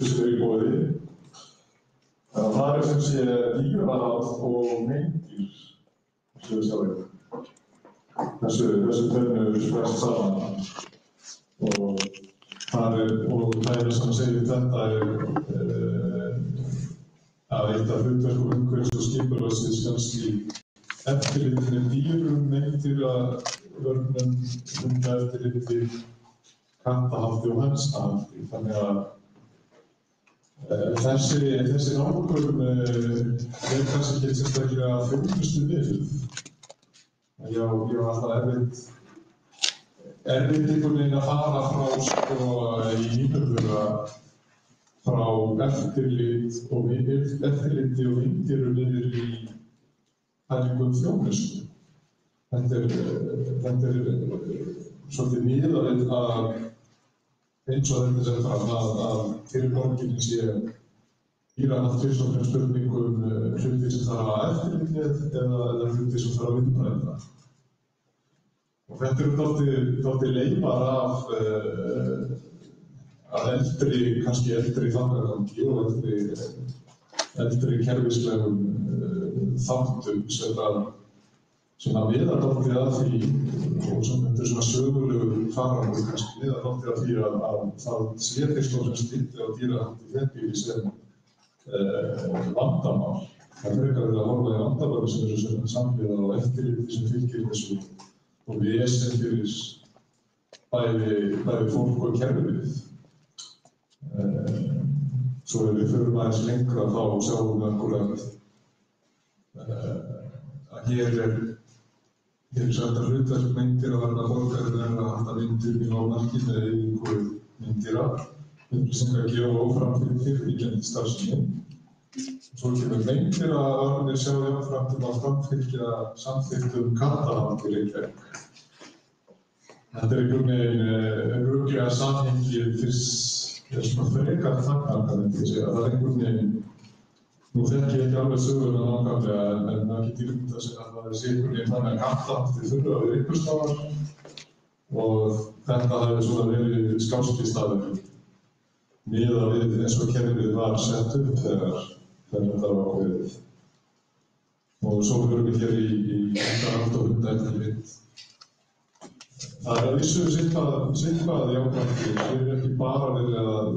sem í boði. Það sem sé dýraráð og meindýr sem við sjáum. Þessu tvennu splæst saman. Og það sem segir þetta að eitt af hlutverkum umhverfis- og skipulagsins felst í eftirliti með dýrum, meindýravörnum, hundaeftirliti, kattahaldi og hænsnahaldi. Þannig að þessi nálgun kannski ekki sérstaklega þjónustumiðuð. Ég á alltaf erfitt einhvern veginn að fara frá í mínum huga frá eftirliti og meindýrum niður í hægum þjónustu. Þetta er svolítið miðað að eins og þetta sem fram að fyrir borginni sé dýrahald fyrst og fremst spurningum hluti sem þarf að eftirlit með eða hluti sem þarf að viðbræða. Og þetta dálítið leifar af kannski eldri þangagangi og eldri kerfislegum þáttum sem að miðar dálítið að því og sem þetta er svona sögulegur farangur kannski miðar dálítið að því að það sé fyrst og fremst litið á dýrahaldi í þéttbýli sem vandamál. Það frekar verið að horfa í vandamál sem eru svona samhliða og eftirliti sem fylgir þessu og vesen fyrir bæði fólk og kerfið. Svo ef við förum aðeins lengra þá sjáum við akkúrat að hér er sagt að hlutverk meindýravarna borgarinnar að halda myndir í lágmarki með eyðingu meindýra, upplýsingagjöf og framfylgdi starfsemi. Svo kemur meindýravarnir sjá jafnframt að framfylgja samþykktum kattahaldi í Reykjavík. Þetta er einhvern veginn örugglega samhengið fyrst svona frekar þagnarkað myndi ég segja. Það er einhvern veginn nú þekki ég ekki alveg söguna nákvæmlega en það getur ímyndað að segja að það sé einhvern veginn þannig að kattahaldi þurfa að vera einhvers staðar og þetta hefði svona verið skást í staðinn miðað við eins og kerfið var sett upp þegar þetta var ákveðið. Og svo förum við hér í hundahald og hundaeftirlit. Það er að vissu sitthvað jákvætt. Það er ekki bara verið að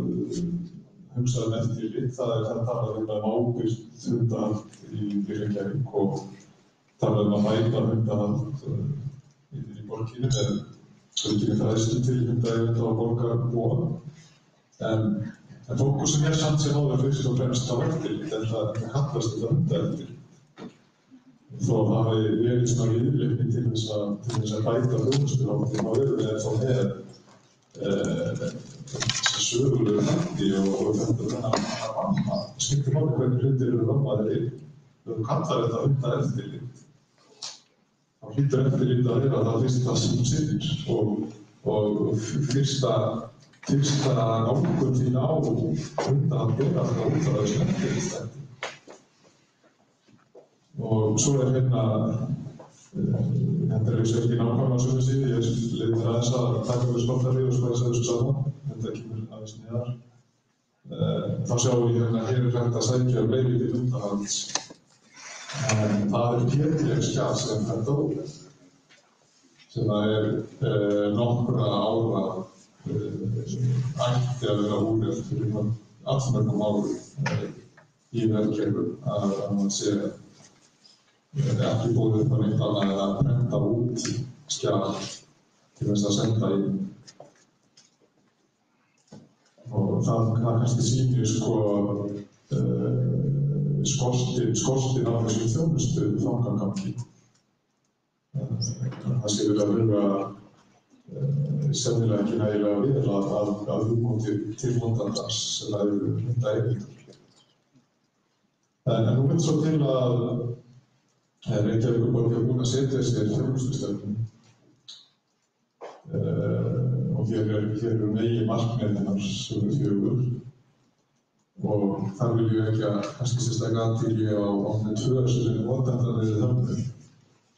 hugsa eftirlit, það er að tala um ábyrgt hundahald í Reykjavík og tala að bæta hundahald í borginni með aukinni fræðslu til hundaeigenda og borgarbúa. En fókusinn samt sem áður fyrst og fremst á eftirlit, en það kallast þetta hundaeftirlit. Þó að það hafi verið svona viðleitni til þess að bæta þjónustuhaldið, þá erum við ennþá með sögulegu þætti og þetta ramma. Skiptir máli hvernig hlutir eru rammaðir inn. Ef þú kallar þetta hundaeftirlit, þá hlýtur eftirlit að vera það fyrsta sem sinnir og fyrsta nálgun þín á hundahald er alltaf út af þessu eftirlitsþætti. Og svo er þetta er ekki nákvæmlega á sömu síðu, ég leitir aðeins að taka við slottari og spæsa þessu saman, þetta kemur aðeins neðar. Þá sjáum við hér er hægt að sækja leyfi til hundahalds. En það er pétileg skjal sem þetta ólegt, sem það er nokkra ára ætti að vera úrelt fyrir allmörgum árum í verkefnum að mann sé ekki búið upp á neitt annað en að prenta út skjal til þess að senda inn. Og það kannski sýnir skortinn á þessum þjónustu fangagangi. Það sé verið að huga sennilega ekki nægilega vel að hugmóti til notandans sem það eru hundaeigendur. En nú svo til að Reykjavíkurborg er búin að setja sér þjónustustefnu og hér eru meginmarkmið hennar sem eru 4 og þar vil ég ekki að kannski sérstaklega athygli á með 2 sem eru notendanlegir þörfum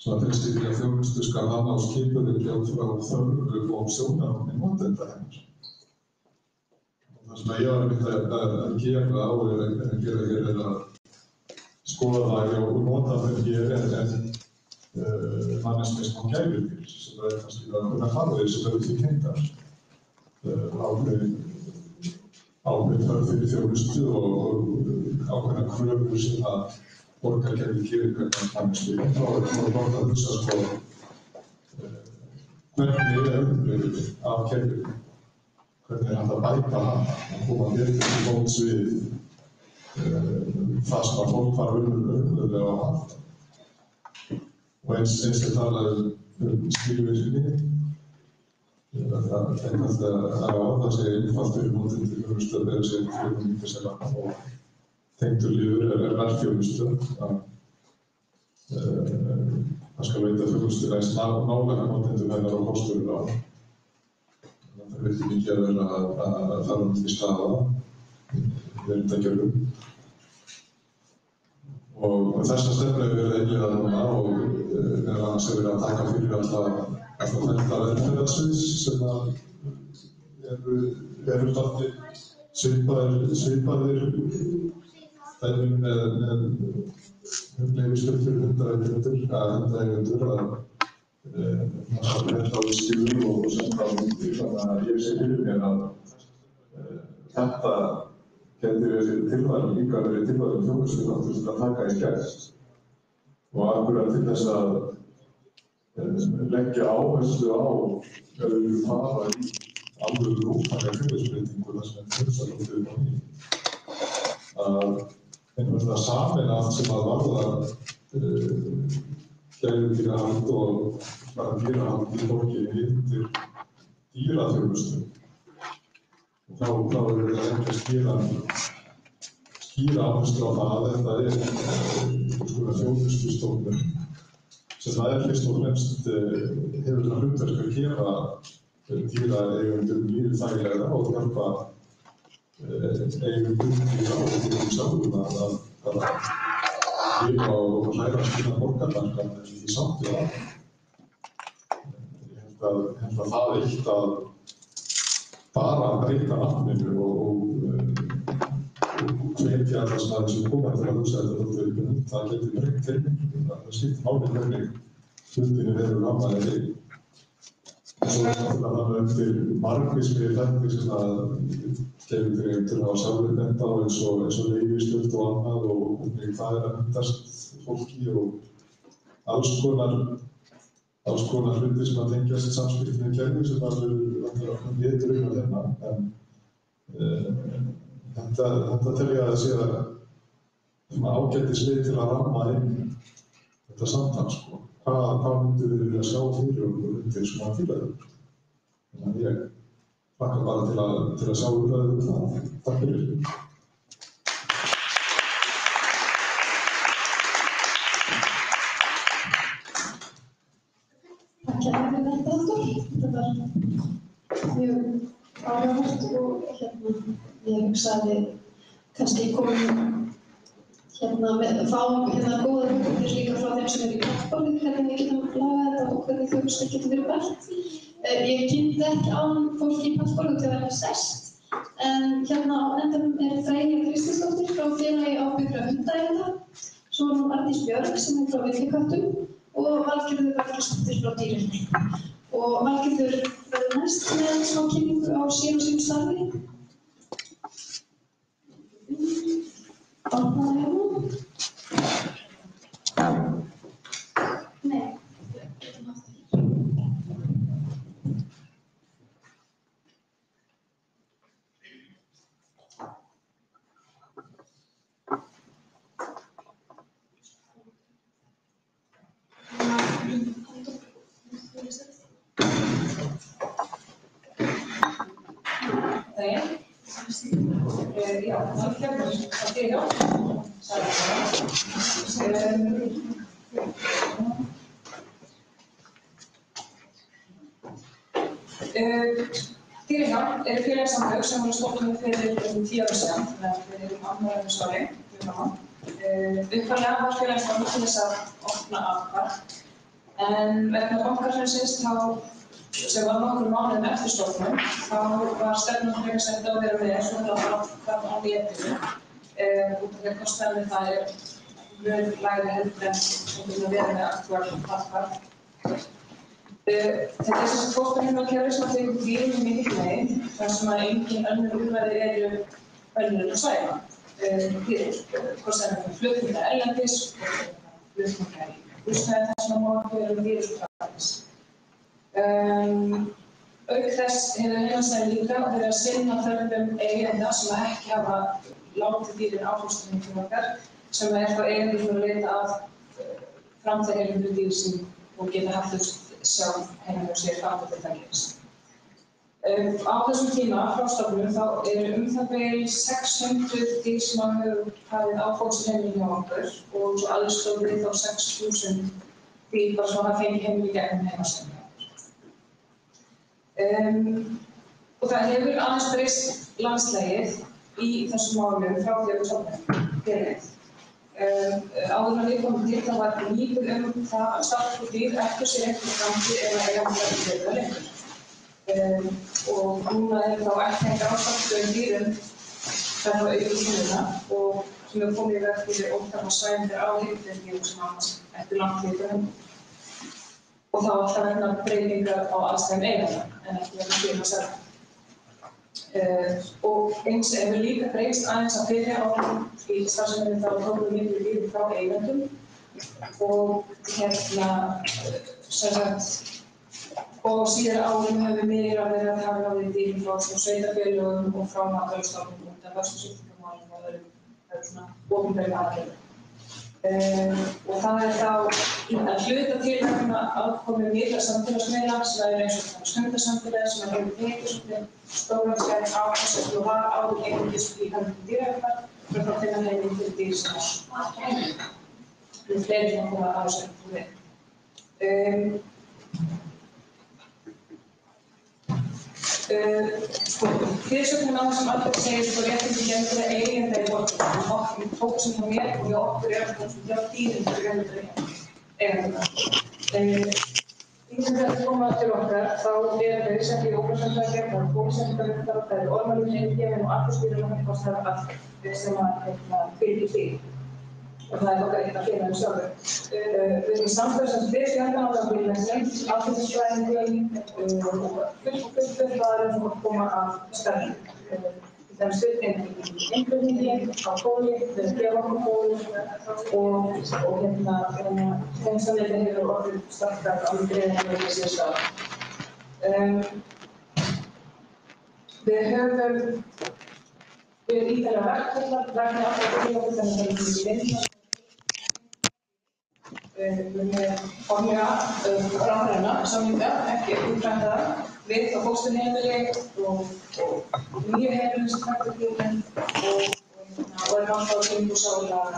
sem að tilstýrja þjónustu skal hafa á skipuleggi út frá þörfum og sjónarmiðum notenda hennar. Og Það sem ég var einmitt að gera og að gera hér að skoða það og nota þau hér manneskja smá gælugir sem kannski að fara sem því tengdar. Ákveðin þörf fyrir þjónustu og ákveðnar kröfur sem að borgarkerfið gerir hvernig manneskju. Þá er gott að hugsa hvernig öðrubreyfið af kerfinu. Hvernig hægt að bæta hann og koma betur til móts við það sem að fólk fara raunverulega á halda. Og eins er talað skilvirkni. Það er einfalt að það sé einfalt fyrir notendur þjónustu að bera sig fyrir nýtisela og tengdur lífur verðþjónustu. Það skal veita þjónustu næst nálega notendur hennar og kosturinn á. Það veit ekki mikið að vera að fara til staða verndargjörðum. Og þessa stefnu hefur verið innleiðað núna og meðal annars hefur verið að taka fyrir alltaf þetta velferðarsviðs sem eru dálítið svipaðir dæmi með leyfisgjöld fyrir hundaeigendur að þetta á skilur og senda á myndir, þannig að ég sé fyrir mér að þetta geti verið tilvægum líka verið tilvægum þjónustu þáttur til að taka í gegn og akkúrat til þess að leggja áherslu á að við fara í alveg rúmfælega félagsbreytingu þar sem þjónustalótið á ný. Að einfaldlega sameina allt sem að varða gæludýrahald og bara dýrahald í borginni undir dýraþjónustu. Þá er verið að leggja skýra áherslu á það að þetta er þjónustustofnun sem það er fyrst og fremst hefur það hlutverk að gera dýraeigendum lífið þægilegra og hjálpa eigendum dýra og dýrum sjálfum að bara lifa og hlæra sína borgarmarka í sátt við það. Ég held að það eitt að bara að breyta nafninu og hvetja það sem koma til að hugsa þetta þóttu það getur breytt heiminn. Það skiptir máli hvernig hlutinni verður rammaðir heim. Og svo er það eftir margvíslegir þættir sem að gæludýraeigendur hafa sjálfir bent á eins og leyfisgjöld og annað og hvernig það er að myndast fólki og alls konar hlutir sem að tengjast samskipti með kerfi sem að getur hérna. En þetta tel ég að það sé ágætis leið til að ramma inn þetta samtal. Hvað myndum við vilja sjá fyrir okkur undir svona félagum? Þannig að ég hlakka bara til að sjá umræðu það. Takk fyrir. Takk fyrir þetta, Halldór. Þetta var mjög áhugavert og ég hugsaði kannski komum fáum góðar hugmyndir líka frá þeim sem eru í plattforminu, hvernig við getum lagað þetta og hvernig þjónusta getur verið bætt. Ég kynnti ekki án fólki í plattforminu til að vera sest, en á endanum er Freyja Kristinsdóttir frá félagi ábyrgra hundaeigenda, svo er hún Arndís Björg sem frá Villiköttum og Valgerður Valgeirsdóttir frá Dýrahjálp. Og Valgerður verður næst með smá kynningu á sér og sínu starfi. Opnaðu hérna. Nei, getum haft það hér. Já, það kemur að Dýrahjálp, Dýrahjálp eru félagasamtök sem voru stofnuð fyrir 10 árum síðan, þannig að við erum afmælisári framan. Upphaflega var félagið stofnuð til þess að opna athvarf, en vegna bankahrunsins þá sem var nokkrum mánuðum eftir stofnun, þá var stefnan frekar sett að vera með svona fram á netinu. Út af því að kostnaðurinn það mun lægri heldur en að vera með aktuál atkvæði. Þetta sem sagt fósturheimildarkerfi sem tekur dýrum í mikilvægi, þar sem engin önnur úrræði eru önnur en svæða. Hvort sem flutningar erlendis, flutningar í húsnæði þar sem má ekki vera dýrusfræðis. Auk þess hefur heimasvæðin líka verið að sinna þörfum eigenda sem ekki hafa látið dýrin á fósturheimilum okkar, sem þá eigendur sem að leita að framtíðarheimilum dýr sem og geta haft sjálf heima hjá sér fram til það gerist. Á þessum tíma frá stofnun þá eru það bil 600 dýr sem hefur farið á fósturheimilum hjá okkur og svo alveg stóðið þá 6.000 dýr bara sem hafa fengið heimili gegnum heimasvæðin. Og það hefur aðeins breyst landslagið í þessum málum frá því að stofnun gerðið. Áður en við komum til það var lítið það að starfsfólk dýr ekki sér eftir framtíð eða eiganlega verða lengur. Og núna þá ekki engar ástæður dýrum það þá aukið tíðina og sem hefur komið í veg fyrir óþarfa svæðingar á heilbrigðisdýrum sem annars eftir langtíð og þá alltaf vegna breytingar á aðstæðum eiganda en ekki vegna dýranna sjálfra. Og eins hefur líka breyst aðeins að fyrri árum í starfseminni þá tókum við miklu dýr frá eigendum og og síðar árum hefur meira verið að taka á því dýrum frá sveitarfélögum og frá matvælastofnunum út af vörslusýktingamálum og öðrum svona opinberum aðgerðum. Og það þá að hluta til vegna aðkomu nýrra samfélagsmiðla sem eins og skundasamfélagi sem hefur tekið svolítið stóran skref á þessu og var áður einungis í höndum dýraverndar fyrir að finna heimild fyrir dýr sem heimild. Það eru fleiri sem koma á þessu við. Fyrirsögnin á þessum alveg segir sko réttindi gegn eigenda í borginni. Fókusinn hjá mér og hjá okkur hjá dýrin fyrir eigenda. Dýrin sem þetta koma til okkar þá þau sett í ópersónulega gegn bólusetningarvittar, það eru ormalínu eingefin og aldursstýrðar kostar allt sem fylgir því. Og það okkar eitt að finna sjálfur. Við erum samstöð sem fyrir fjöldanáðarbílnæstum, alþjóðsfræðingum og fullt sem koma af starfinu. Það stuðning í innflutningi, á bóli, við gefum okkur bóli og þeim samleiti hefur orðið starfkvæmt á greiðinu við síðustu ára. Við höfum íþæglega verkfallar vegna alltaf bílokkur þannig að það er í vinna. Með formlega ráðræna samninga, ekki útræktaða, við á fósturheimili og nýju heimilin sem taktur dýrin og er náttúrulega á kynningu sála að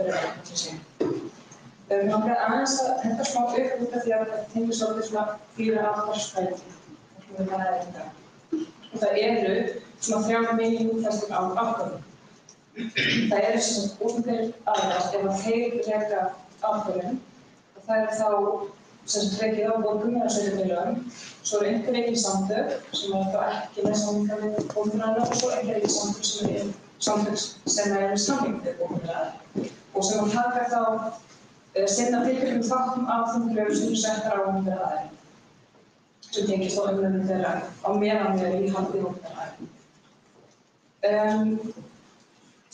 verða til sín. Við langar aðeins að henda smá upp út af því að þetta tengir svolítið svona 4 aftarsfæti sem við bara erum þetta. Og það eru svona 3 meginútfærslur á ákvörðum. Það eru sem opinberir aðilar ef að þeir reka ákvörðun og það þá sem rekið á borgum eða sveitarfélögum. Svo eru einhver rekin samtök sem þá ekki með samninga við opinbera aðila og svo einhver rekin samtök sem eru samning við opinbera aðila og sem taka þá sinna tilkynningu þáttum af þeim kröfum sem eru settar á opinbera aðila sem tengist á umræðum þeirra á meðan við í haldi opinbera aðila.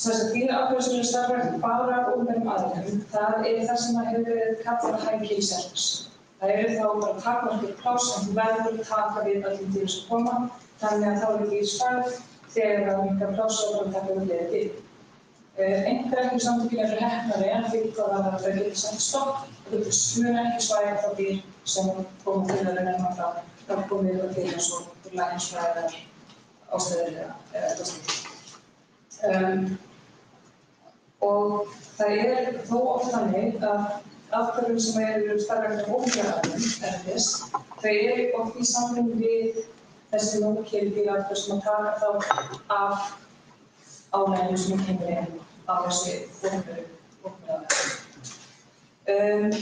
Dýraákvörður sem eru starfrækt bara af opinberum aðilum, það það sem hefur verið kallað high kill service. Það þá bara takmarkið pláss en þú verður að taka við öllum dýrum sem koma, þannig að þá dýr svæð þegar það minnka pláss og bara taka við liðið dýr. Einhver samtökin eru heppnari en því að það geta sett stopp og þú mun ekki svæða þá dýr sem koma til að nefna frá komið og til eins og læknisfræðar ástæður eða slíkt. Og það þó oft þannig að ákvörðun sem eru starfrækt af opinbera aðilum erlendis, þau oft í samvinnu við þessi lóðkerfi dýraákvörð sem að taka þá af álaginu sem kemur inn á þessi opinbera aðilum.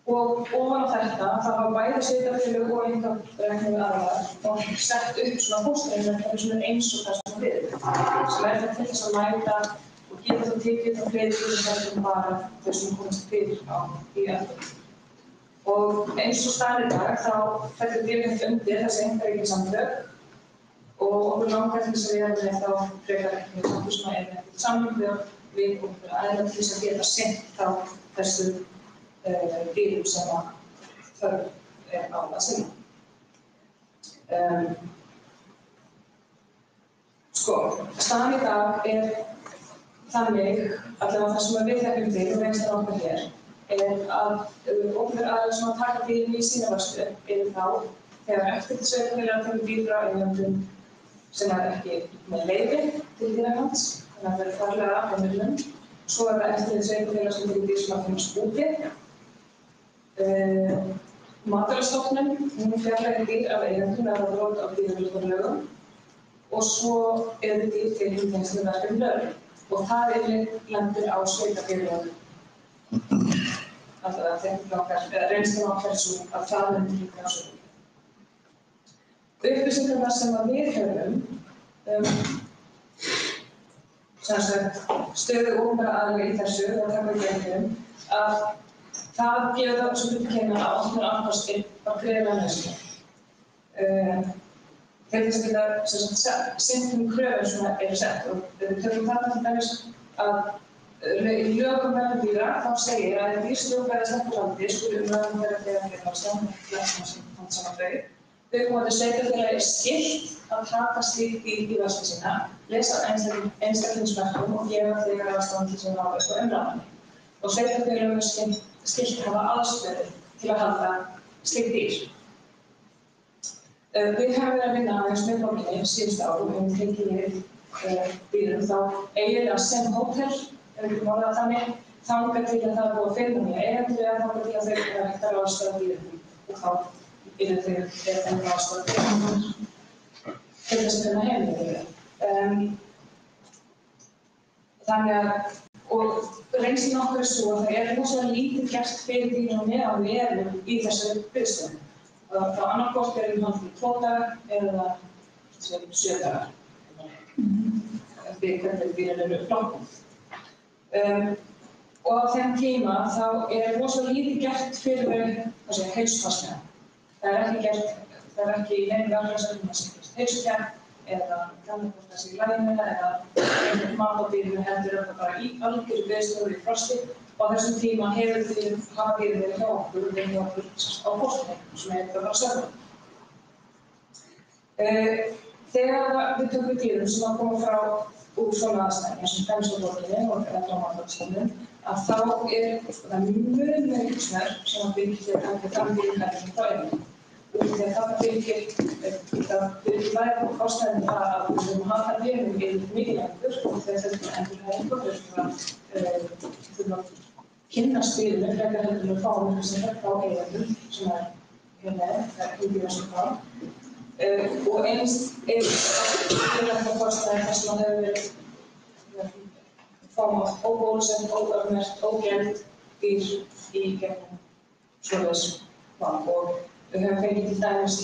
Og ofan á þetta þá hafa bæði sveitarfélög og einkareknir aðilar sett upp svona fóstureinverkefni sem eins og það sem við sem það til þess að mæta og geta þá tekið þá fleiri fyrir bara þau sem komast fyrir í öllum. Og eins og staðar í dag þá fellur Dýrahjálp undir þessi einkaríkissamtök og okkur langar til þess að við hefum þá frekar ekki samtök sem er með samning við og aðeins til þess að geta sinnt þá þessu dýrum sem þörf á að sinna. Staðan í dag þannig, allavega það sem við þekkjum til og reynslan okkar hér, að opinberir aðilar sem taka dýrin í sína vörslu þá þegar eftirlitssveitarfélag tekur dýr frá eigendum sem ekki með leyfi til dýrahalds, þannig að það farlega af heimilum. Svo það eftirlitssveitarfélag sem tekur dýr sem finnast úti. Matvælastofnun, hún fjarlægir dýr af eigendum eða brot á dýravelferðarlögum og svo dýr til í tengslum við verkefni lögreglu og það lendir á sveitarfélögum. Reynslan okkar svo að það lendir líka á sveitarfélögum. Upplýsingarnar sem við höfum stöðu opinberra aðila í þessu og taka í gegnum að það gefur það svo til kynna að opnur afkvæmstir var greiðlega nauðsynlegt. Til þess að geta sinnt kröfur sem eru sett og við tökum þarna til dæmis að í lögum vegna dýra þá segir að ef dýr stjórnverði sleppt úr landi skuli umræðum þeirra þegar saman viðkomandi sveitarfélagi skylt að taka slíkt dýr í vörslu sína, lesa einstaklingsmerkjum og gefa þegar aðstæðan sem ráðast á umræðunni. Og sveitarfélögum skylt hafa aðstöðu til að halda slíkt dýr. Við höfum verið að vinna aðeins með borginni síðustu ár og höfum tekið við dýrum þá eiginlega sem hótel, ef við getum orðað þannig, þangað til að það er búið að finna nýja eigendur eða þangað til að þeir eru hægt að ráðstafa dýrum og þá eru þeir enn ráðstafa dýrum til þess að finna heimilið. Þannig að og reynslan okkar svo að það rosalega lítið gert fyrir dýrin meðan við erum í þessari biðstöðu. Það annaðhvort haldið í 2 daga eða 7 dagar. Eftir hvernig dýrin eru flokkuð. Og á þeim tíma þá rosalega lítið gert fyrir heilsufarslega. Það er ekki í neinu verkefni sem gerist heilsukennd eða kannski hvort það sé í laginu eða einhvern mat á dýrinu heldur það bara í algjörðu biðstöðu í frosti og á þessum tíma hafa dýrin verið hjá okkur og hjá okkur á fósturheimilum sem það bara sörfum. Þegar við tökum dýrum sem koma frá úr svona aðstæðum eins og dæmis á borginni og frá matvælastofnun að þá það mjög ykkursmer sem byggir til að taka fram dýrin frá eigendum. Þegar það byrgir væri á kostnaðinni að við höfum að hafa dýrum mikið lengur og þegar þetta endurhæfingu þurfum að kynnast dýrinu frekar heldur að fá sem frá eigendum sem hérna það ekki þessu frá. Og eins þetta kostnaði þess að hefur verið fáum að óbólusett, óöfnert, ógæld dýr í gegnum svoleiðis og við höfum fengið til dæmis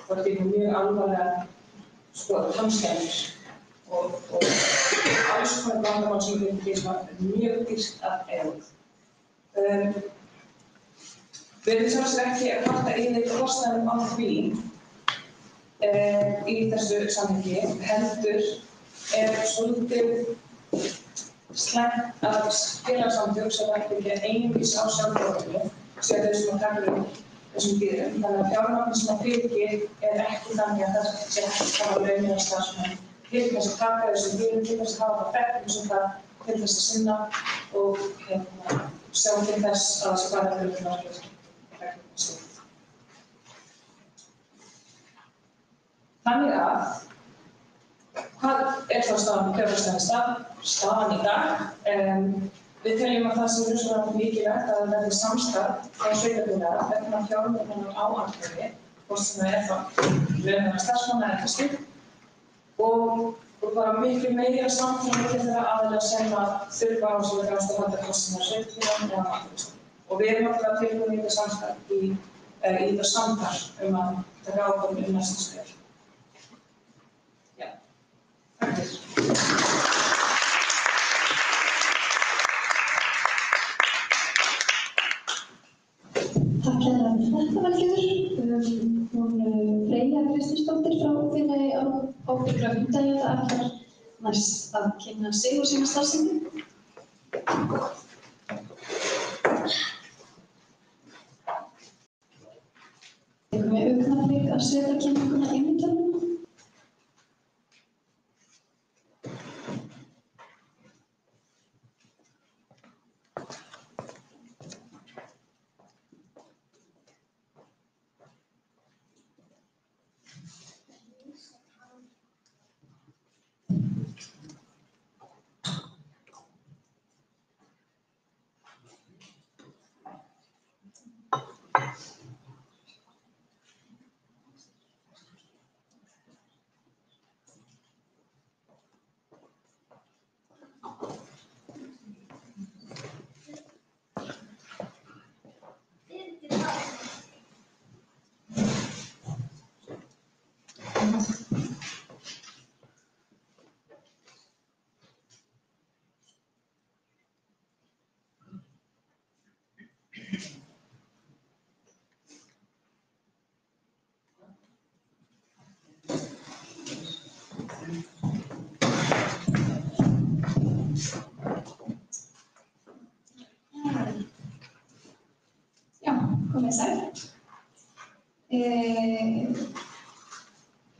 hvort við mjög alvarlega tannskemmdir og alls konar vandamál sem við finnum mjög dýrt að eiga. Við erum sjálfsagt ekki að halda yfir kostnaðinum á því í þessu samhengi, heldur svolítið slæmt að félagasamtök sem ekki einungis á sjálfboðinu séu þau sem taka þessum dýrum. Þannig að fjármagnið sem fylgir ekki þannig að það sé hægt að hafa launin á starfsmenn til þess að taka þessum dýrum, til þess að hafa það bekkjum sem það til þess að sinna og sjá til þess að það sé bara hlutunar bekkjum sig. Þannig að hvað þá staðan í dag? Við teljum að það sé rosalega mikilvægt að það verði samstarf á sveitarfélaga vegna fjármögnunar á Akureyri, hvort sem það þá launaðra starfsmanna eða eitthvað slíkt og bara miklu meira samtal milli þeirra aðila sem þurfa á sig að halda kostnaðar sveitarfélaga eða Akureyri. og við erum náttúrulega tilbúin í þetta samstarf í þetta samtal að taka ákvörðun næsta skref. Já, takk fyrir. Takk hérlega fyrir þetta, Valgerður. Hún Freyja Kristinsdóttir frá félagi ábyrgra hundaeigenda ætlar næst að kynna sig og sína starfsemi. Tekum við augnablik af svetakynninguna inn í tölvuna. Komið sæl.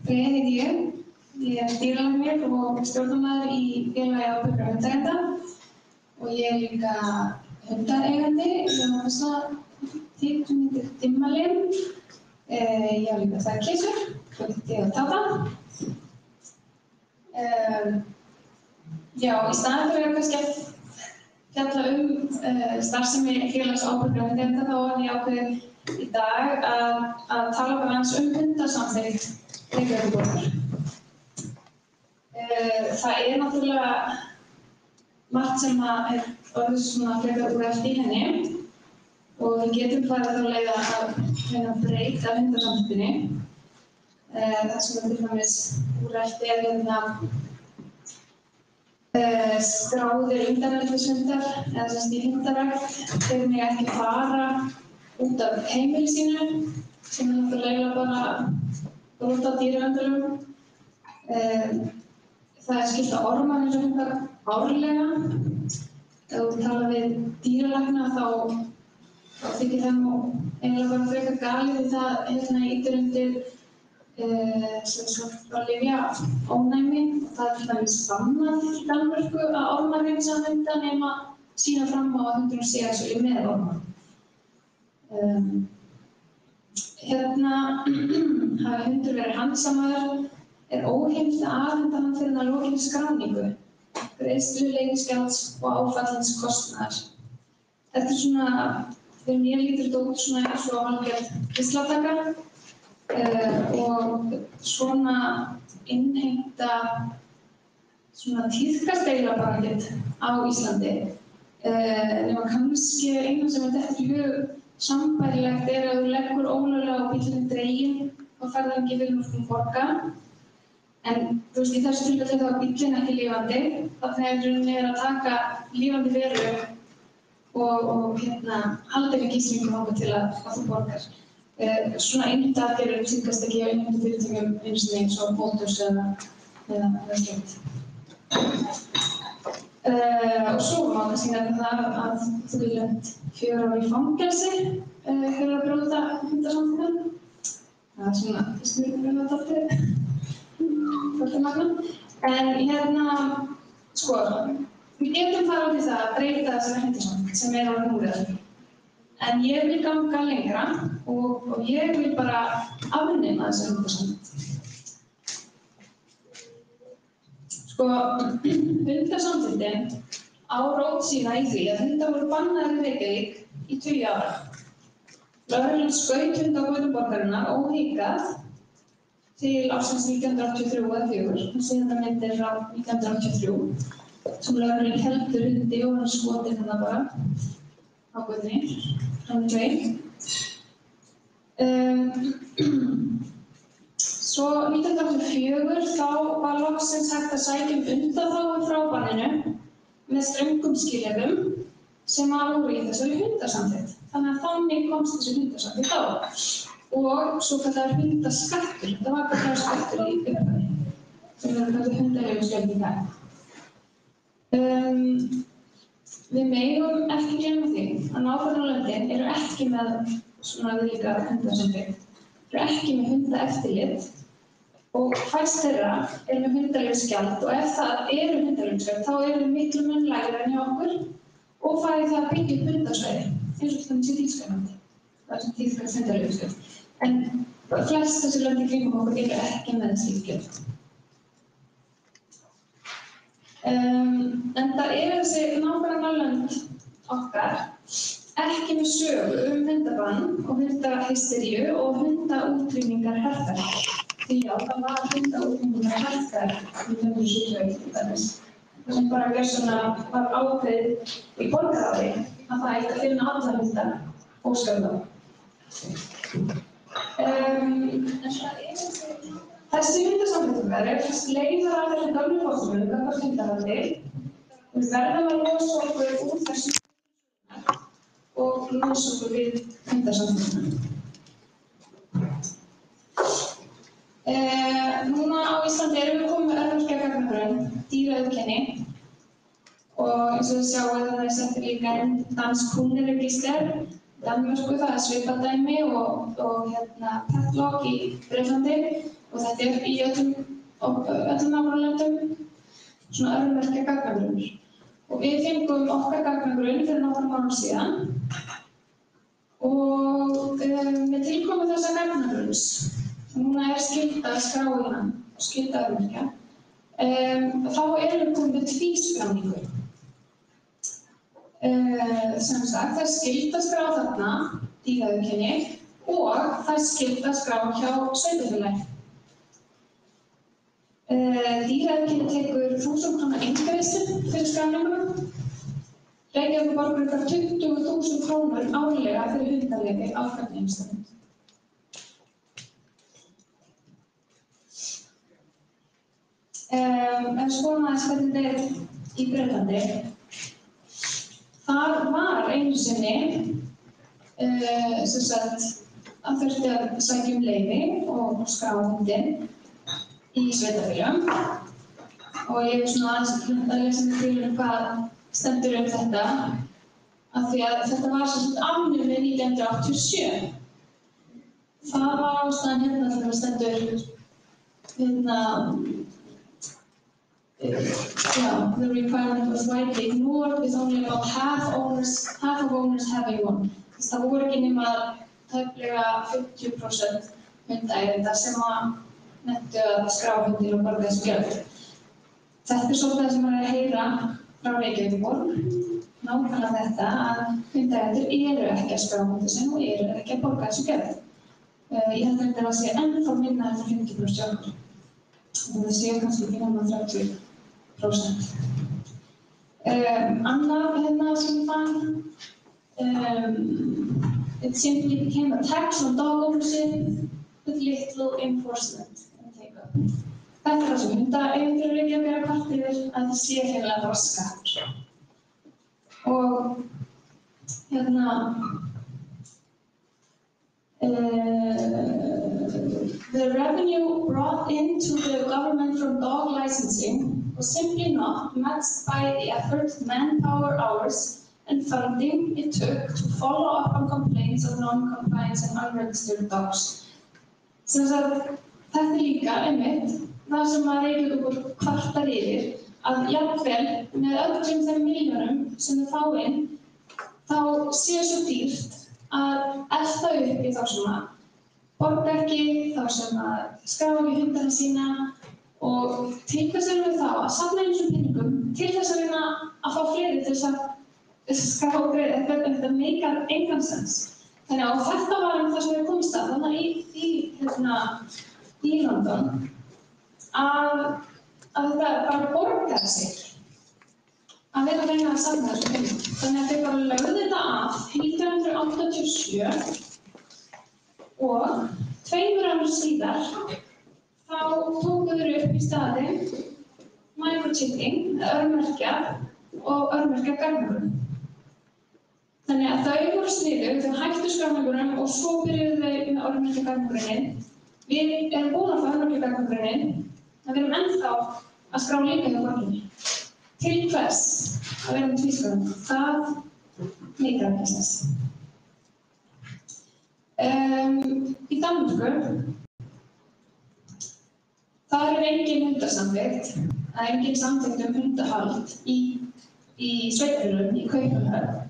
Freyja heiti ég. Ég dýralæknir og stjórnarmaður í félagi ábyrgra hundaeigenda og ég líka hundaeigandi. Ég á þessa típ sem heitir Dimmalinn. Ég á líka 2 keisur, Klökti og Tata. Já, í staðinn fyrir kannski að fjalla starfsemi félags ábyrgra hundaeigenda þá var ég ákveðið í dag að tala aðeins hundasamþykkt Reykjavíkurborgar. Það náttúrulega margt sem er orðið svona frekar úrelt í henni og við getum farið þá leið að reyna að breyta hundasamþykktinni. Það sem til dæmis úrelt skráðir undanrætishundar eða sem sagt í hundarækt. Þeir mega ekki fara út af heimili sínu sem náttúrulega bara brot á dýraverndalögum. Það skylt að orma eins og hundar árlega. Ef þú talar við dýralækna þá þykir það nú eiginlega bara frekar galið því það ýtir undir lyfjaónæmi. Það til dæmis bannað í Danmörku að ormahreinsa hunda nema sýna fram á að hundurinn sé actually með orma. Hafi hundur verið handsamaður óheimilt að afhenda hann fyrir að lokinni skráningu, greiðslu leigugjalds og áfallins Þetta svona, þegar mér lítur þetta út svona eins og hálfgerð gíslataka og svona innheimta svona tíðkast eiginlega bara ekkert á Íslandi. Nema kannski eina sem dettur í hug sambærilegt að þú leggur ólöglega á bílinn dreginn og færð hann ekki fyrir nokkrum borga. En þú veist, í þessu tilfelli þá bíllinn ekki lifandi, þannig að rauninni að taka lifandi veru og halda ekki gíslingu þangað til að þú borgar. Svona innheimtuaðgerðir tíðkast ekki á innheimtufyrirtækjum eins og Bótus eða slíkt. Og svo má kannski nefna það að þú getur lent 4 ára í fangelsi fyrir að brjóta hundasamþykktina. Það er svona fyrst mjög dálítið magnað. En sko, við getum farið út í það að breyta þessari hundasamþykkt sem orðin úrræði. En ég vil ganga lengra og ég vil bara afnema þessari hundasamþykkt. Sko, hundasamþykktin á rót sína í því að hundar voru bannaðir í Reykjavík í 20 ára. Lögreglan skaut hunda á götum borgarinnar óhikað til ársins 1983 eða 4. Síðan myndir frá 1983 sem lögreglan heldur hundi og hann skotið bara á götunni, fram í Tvei. Svo 1984 þá var loksins hægt að sækja undanþágu frá banninu með ströngum skilyrðum sem voru í þessari hundasamþykkt. Þannig að þannig komst þessi hundasamþykkt á. Og svo kallaður hundaskattur. Það var kallaður skattur í upphafi, sem kallaður hundaleigugjöld í dag. Við megum ekki gleyma því að nágrannalöndin eru ekki með svona viðlíka hundasamþykkt. Eru ekki með hundaeftirlit og fæst þeirra með hundaleigugjöld og ef það eru hundaleigugjöld þá eru miklu mun lægri en hjá okkur og farið það að byggja upp hundasvæði eins og til dæmis í Þýskalandi. Það sem tíðkast hundaleigugjöld. En flest þessi lönd í kringum okkur eru ekki með slík gjöld. En það eru þessi nágrannalönd okkar ekki með sögu hundabann og hundahysteríu og hundaútrýmingarherferð. Því já, það var hundaútrýmingarherferð 1971 til dæmis. Það sem bara var ákveðið í borgarráði að það ætti að finna alla hunda óskráða. Þessi hundasamþykkingar leiðar af þessu gömlu fótumum gagnvart hundahaldi. Við verðum að losa okkur úr þessu og losa okkur við hundasamþykkina. Núna á Íslandi erum við komið með örmerkja gagnagrunn, dýraauðkenni og eins og þið sjáum það settir líka dansk hundaregister. Danmörku, það svipað dæmi og Petlog í Bretlandi og þetta í öllum nágrannalöndum svona örmerkja gagnagrunnur. Og við fengum okkar gagnagrunn fyrir nokkrum árum síðan og með tilkomu þessa gagnagrunns núna skylda að skrá í hann og skylda örmerkja þá erum við komið með tvískráningu. Sem sagt, það skylda að skrá þarna dýraauðkenni og það skylda að skrá hjá sveitarfélagi. Dýraauðkenni tekur 1000 króna eingreiðslu fyrir skráninguna. Reykjavíkurborg fær 20.000 krónur árlega fyrir hundaleyfi á hvernig einstæðum. En svona aðeins hvernig þetta í Bretlandi. Þar var einu sinni sem sagt að þurfti að sækja leyfi og skrá hundinn í sveitarfélögum og ég er svona aðeins að lesa mig til hvað stendur þetta af því að þetta var sem sagt afnumið 1987. Það var ástæðan þegar það stendur the requirement was widely ignored with only about half of owners having one. Það voru ekki nema tæplega 50% hundaeigenda sem nettu að skrá hundinn og borga þessu gjöld. Þetta svolítið sem að heyra frá Reykjavíkurborg, nákvæmlega þetta að hundaeigendur eru ekki að skrá hundinn sinn og eru ekki að borga þessu gjöld. Ég held að það sé ennþá minna en 50% hjá okkur. Það sé kannski ekki nema 30%. Annað sem ég fann, it simply became a tax on dog ownership with little enforcement and take-up. Þetta er það sem hundaeigendur eru ekki að bera kvart yfir að það sé hreinlega bara skattur. Og the revenue brought into the government from dog licensing was simply not matched by the effort, manpower hours, and funding it took to follow up on complaints of non-compliance and unregistered dogs. Sem sagt, þetta líka einmitt það sem að Reykjavíkurborg kvartar yfir að jafnvel með öllum þeim milljónum sem þau fá inn þá sé svo dýrt að elta upp í þá sem að borga ekki, þá sem að skrá ekki hundana sína og til hvers erum við þá að safna þessum peningum til þess að reyna að fá fleiri til þess að skrá og greiða. Þetta meikar engan sens. Þannig að þetta var það sem við komumst að þannig í London að þetta bara borgar sig að vera að reyna að safna þessum peningum. Þannig að þau bara lögðu þetta af 1987 og 2 árum síðar þá tóku þeir upp í staðinn microchipping, örmerkja og örmerkja gagnagrunn. Þannig að þau voru sniðug, þau hættu skráningunum og svo byrjuðu þau með örmerkja gagnagrunnin. Við erum búin að fá örmerkja gagnagrunnin, en við erum ennþá að skrá líka hjá borginni. Til hvers að vera með tvískráningu? Það meikar ekki sens. Í Danmörku, þar engin hundasamþykkt, það engin samþykkt hundahald í sveitarfélögum, í Kaupmannahöfn.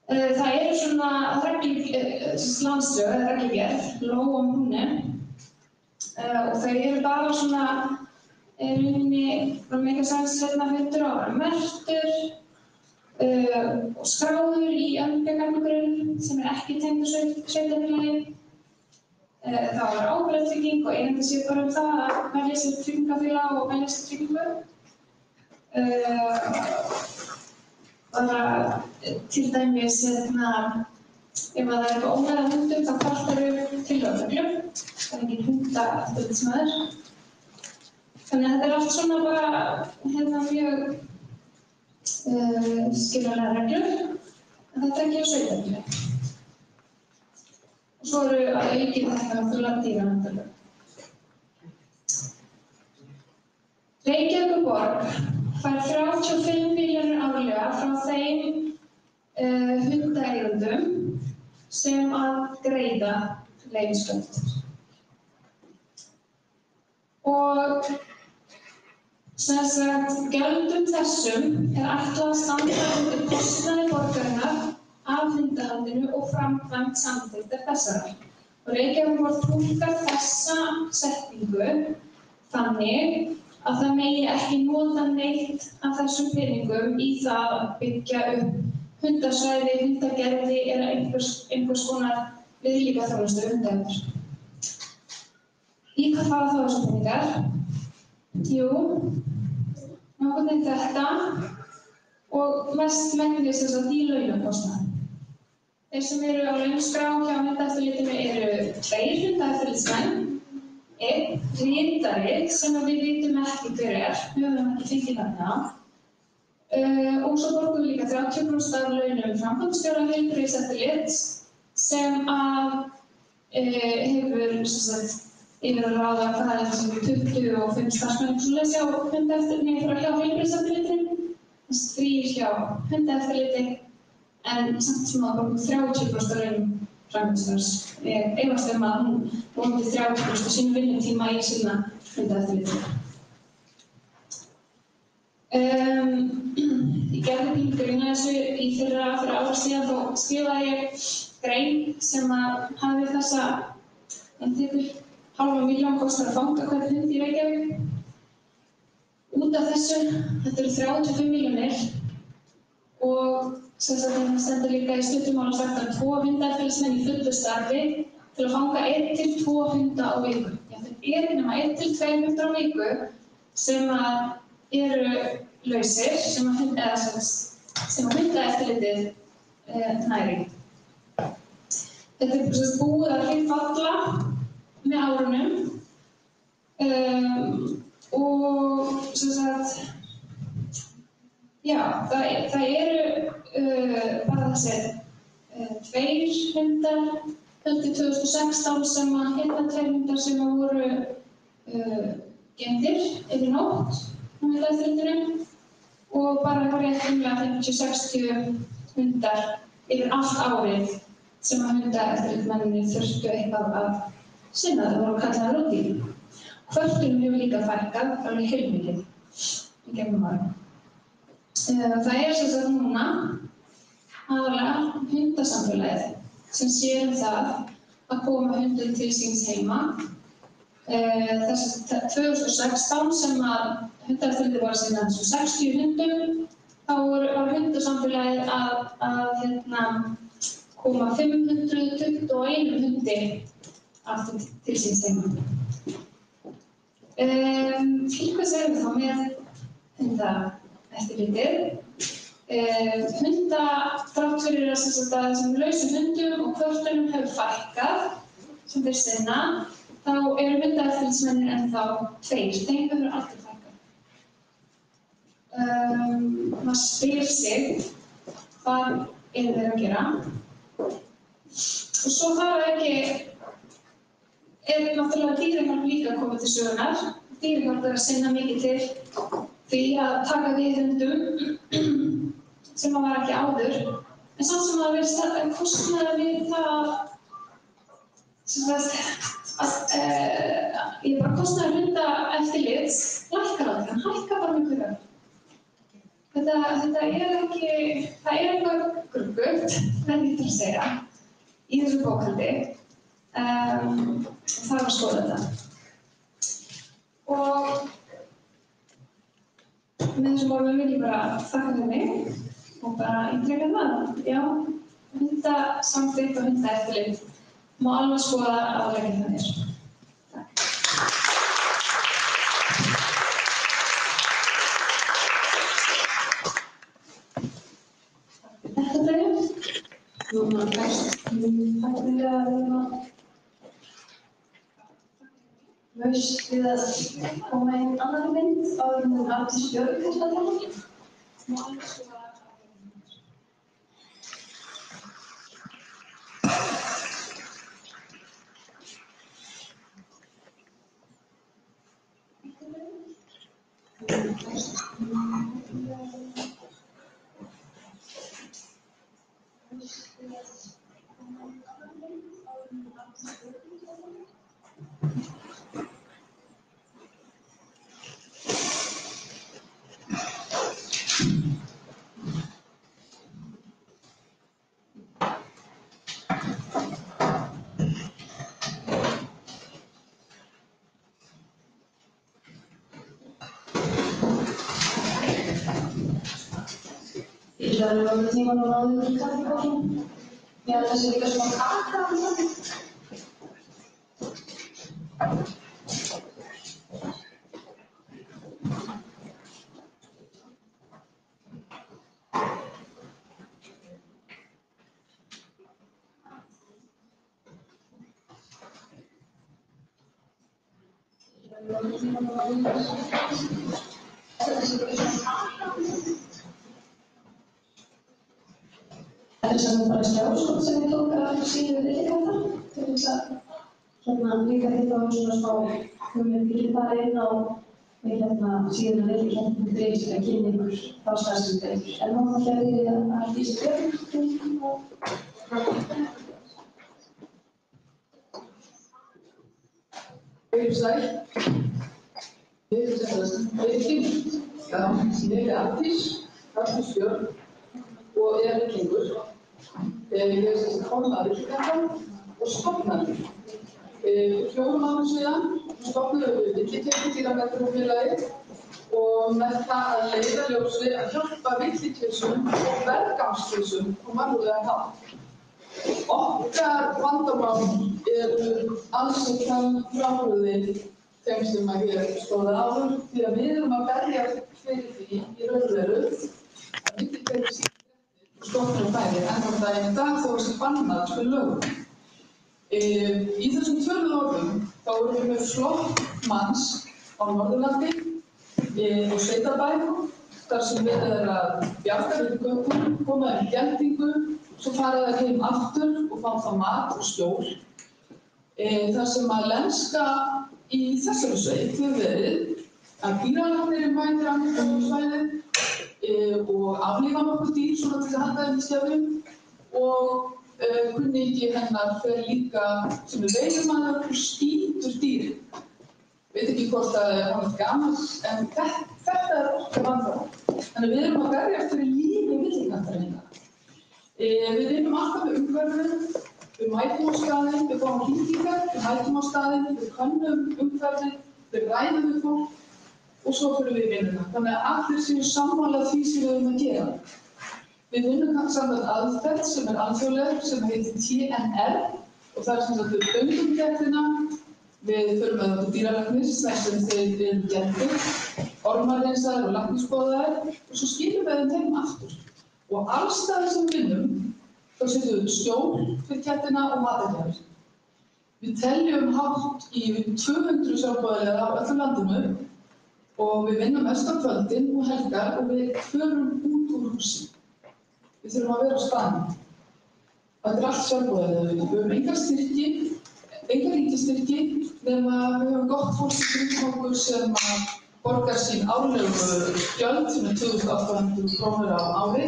Það eru svona landslög eða reglugerð, Lov om hunde, og þau eru bara svona mega sens hundur á að vera merktur og skráður í örmerkjagagnagrunn sem ekki tengdur sveitarfélagi. Það var ábyrgðartrygging og eigandi sér bara það að velja sér tryggingafélag og velja sér tryggingu. Bara til dæmis ef það er eitthvað ónæði af hundum þá kvartarðu til lögreglu. Það er engin hundaeftirlitsmaður. Þannig að þetta er allt svona bara mjög skiljanlegar reglur, en þetta er ekki á sveitarfélagi. Og svo eru að auki þetta náttúrulega dýraverndarlög. Reykjavíkurborg fær 35 milljónir árlega frá þeim hundaeigendum sem að greiða leyfisgjöld. Og gjöldum þessum er ætlað að standa undir kostnaði borgarinnar af hundahaldinu og framkvæmd samþykktar þessarar. Og Reykjavíkurborg túlkar þessa setningu þannig að það megi ekki nota neitt af þessum peningum í það að byggja upp hundasvæði, hundagerði eða einhvers konar viðlíkaþjónustu við hundaeigendur. Í hvað fara þá þessar peningar? Jú, nákvæmlega þetta og mestmegnis þess að í launakostnað. Þeir sem eru á launaskrá hjá hundaeftirlitinu eru 2 hundaeftirlitsmenn, 1 ritari sem við vitum ekki hver við höfum ekki fengið þarna. Og svo borgum við líka 30% af launum framkvæmdastjóra heilbrigðiseftirlits sem að hefur yfir að ráða hvað er þessum 25 starfsmenn svoleiðis hjá heilbrigðiseftirlitinu, 3 hjá hundaeftirliti, en samt sem að borgum 30% af launum framkvæmdastjórans. Ég efast að hún vonandi 30% af sínum vinnutíma í sína hundaeftirliti. Ég gerði pílgrein að þessu í fyrir ára síðan, þá skrifaði ég grein sem að hafði þessa $500,000 kostar að fanga hvern hund í Reykjavík. Út af þessu, þetta eru 35 milljónir og það stendur líka í stuttumáli sagt að 2 hundaeftirlitsmenn í fullu starfi til að fanga 1 til 2 hunda á viku. Já, það eru nema 1 til 2 hundar á viku sem að eru lausir, sem að hundaeftirlitið næri. Þetta er búið að falla með árunum og það eru bara þessir 2 hundar höldið 2016 sem að 2 hundar sem að voru geymdir yfir nótt á hundaeftirlitinu og bara rétt umlega 50-60 hundar yfir allt árið sem að hundaeftirlitsmennirnir þurftu eitthvað að sinna, það voru kallaðar út í. Kvörtunum hefur líka fækkað alveg heilmikið í gegnum árin. Það er núna aðalega hundasamfélagið sem sér það að koma hundum til síns heima. Þess 2016 sem að hundaeftirlitið var að sinna þessum 60 hundum, þá var hundasamfélagið að koma 521 hundi aftur til síns heima. Til hvers erum við þá með hundaeftirlit? eftirlitið. Hunda, þrátt fyrir að þessum lausum hundum og kvörtunum hefur fækkað sem þeir sinna, þá eru hundaeftirlitsmennir ennþá 2, þeim hefur aldrei fækkað. Maður spyr sig hvað eru þeir að gera. Og svo þar ekki náttúrulega dýrahjálp líka að koma til sögunar. Dýrahjálp að sinna mikið til því að taka við hundum sem var ekki áður. En samt sem að vera kostnaður við það kostnaður hundaeftirlits lækkar aldrei, hann hækkar bara mjög vel. Þetta ekki, það eitthvað gruggugt, verð ég til að segja, í þessu bókhaldi. Þarf að skoða þetta. Og með þessum orðum vil ég bara þakka fyrir mig og bara ítreka það. Já, hundasamþykkt og hundaeftirlit má alveg skoða afleiðingarnar. Takk. Þetta bregður. Núna best. Takk fyrir að laust við að koma inn annarri mynd áður en Arndís Björg kannski að tala. Má alveg skoða afleiðingarnar. Ég held að það var tíma núna áður í kaffibókin. Ég held að það sé líka smá kaka á það. Þetta er bara skjáskot sem ég tók af síðu Villikata til þess að líka þetta á svona smá hugmyndir fara inn á síðuna Villikata.is til að kynna ykkur þá staðsum betur. En nú ætla ég að Arndís Björg og Sæl. Ég er Arndís Björg og er Víkingur. Ég er formaður Villikata og stofnandi. Fyrir 4 árum síðan stofnuðum við Villiketudýrameðferðarfélagið og með það að leiðarljósi að hjálpa villikettum og vergangsketum á mannúðlegan hátt. Okkar vandamál eru alls ekki frábrugðin þeim sem að hér stóð áður því að við erum að berjast fyrir því í raun og veru að villikettir sín stofnum bæði enn þann daginn í dag þó að sé bannað fyrir lögum. Í þessum töluðu orðum þá erum við með flokk manns á Norðurlandi og sveitabæ þar sem verið er að bjarga við göngum, koma í geldingu, svo fara þær heim aftur og fá þá mat og skjól. Þar sem að lenska í þessari sveit hefur verið að dýralæknir mætir á svæðið og aflífa nokkur dýr svona til að halda þeim í skefjum og kunningi hennar fer líka sem veiðimaður og skýtur dýrin. Veit ekki hvort það er hálft gamalt, en þetta er okkar vandamál. Þannig við erum að berjast fyrir lífi villikattarina. Við vinnum alltaf með umhverfið, við mætum á staðinn, við fáum hringingar, við mætum á staðinn, við könnum umhverfið, við ræðum við fólk og svo fyrir við vinnuna. Þannig að allir séu sammála því sem við erum að gera. Við vinnum samkvæmt aðferð sem er alþjóðleg, sem heitir TNR og það er sem sagt við göngum kettina, við förum með okkur dýralæknis þar sem þeir eru gettir ormareinsaðir og læknisskoðaðir og svo skilum við þeim aftur. Og alls staðar sem við vinnum, þá setjum við skjól fyrir kettina og matargjafir. Við teljum hátt í 200 sjálfboðaliða á öllu landinu og við vinnum mest á kvöldin og helgar og við förum út úr húsi. Við þurfum að vera á staðnum. Þetta allt sjálfboðaliða. Við höfum enga styrki, enga ríkisstyrki, nema við höfum gott fólk í kringum okkur sem borgar sín árlegu gjöld sem 2.800 krónur á ári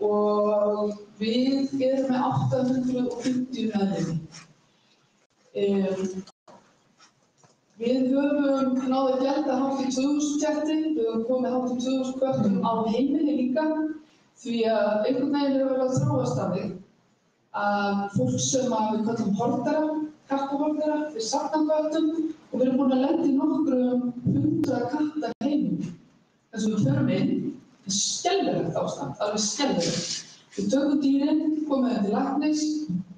og við erum með 850 meðlimi. Við höfum náð að gelda hátt í 2000 ketti, við höfum komið hátt í 2000 köttum á heimili líka því að einhvern veginn hefur verið að þróast af því að fólk sem við kallum hordara, kattahordara, við safna köttum og við erum búin að lenda í nokkrum 100 katta heimum. Þess að við förum inn, það er skelfilegt ástand, alveg skelfilegt. Við tökum dýrin, komum þeim til læknis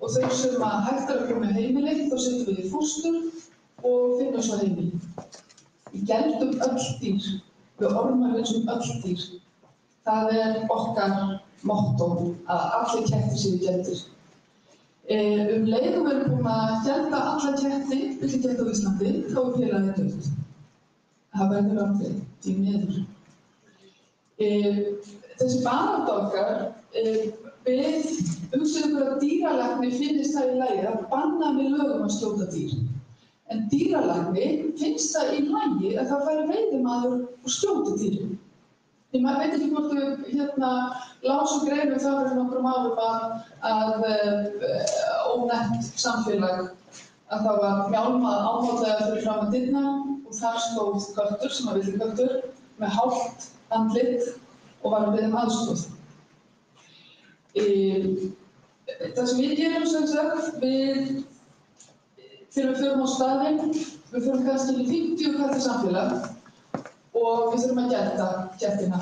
og þau sem hægt að koma í heimili, þá setjum við í fóstur og finnum svo heimili. Við geldum öll dýr, við ormarvinsum öll dýr. Það er okkar mottó að allir kettir séu geldir. Leið og við erum búin að gelda alla ketti, villiketta á Íslandi, þá er félagið dautt. Það verður aldrei, því miður. Þessi barátta okkar, við hugsaðum okkur að dýralækni finnist það í lagi að banna með lögum að skjóta dýr. En dýralækni finnst það í lagi að það færi veiðimaður og skjóti dýrin. Ég veit ekki hvort við lásum greinu það fyrir nokkrum árum að ónefnt samfélag að það var mjálmað ámátlega fyrir fram að dyrnar og þar stóð köttur sem var villiköttur með hálft andlit og var að biðja um aðstoð. Það sem við gerum sem sagt, þegar við förum á staðinn, við förum kannski í 50 katta samfélag og við þurfum að gelda kettina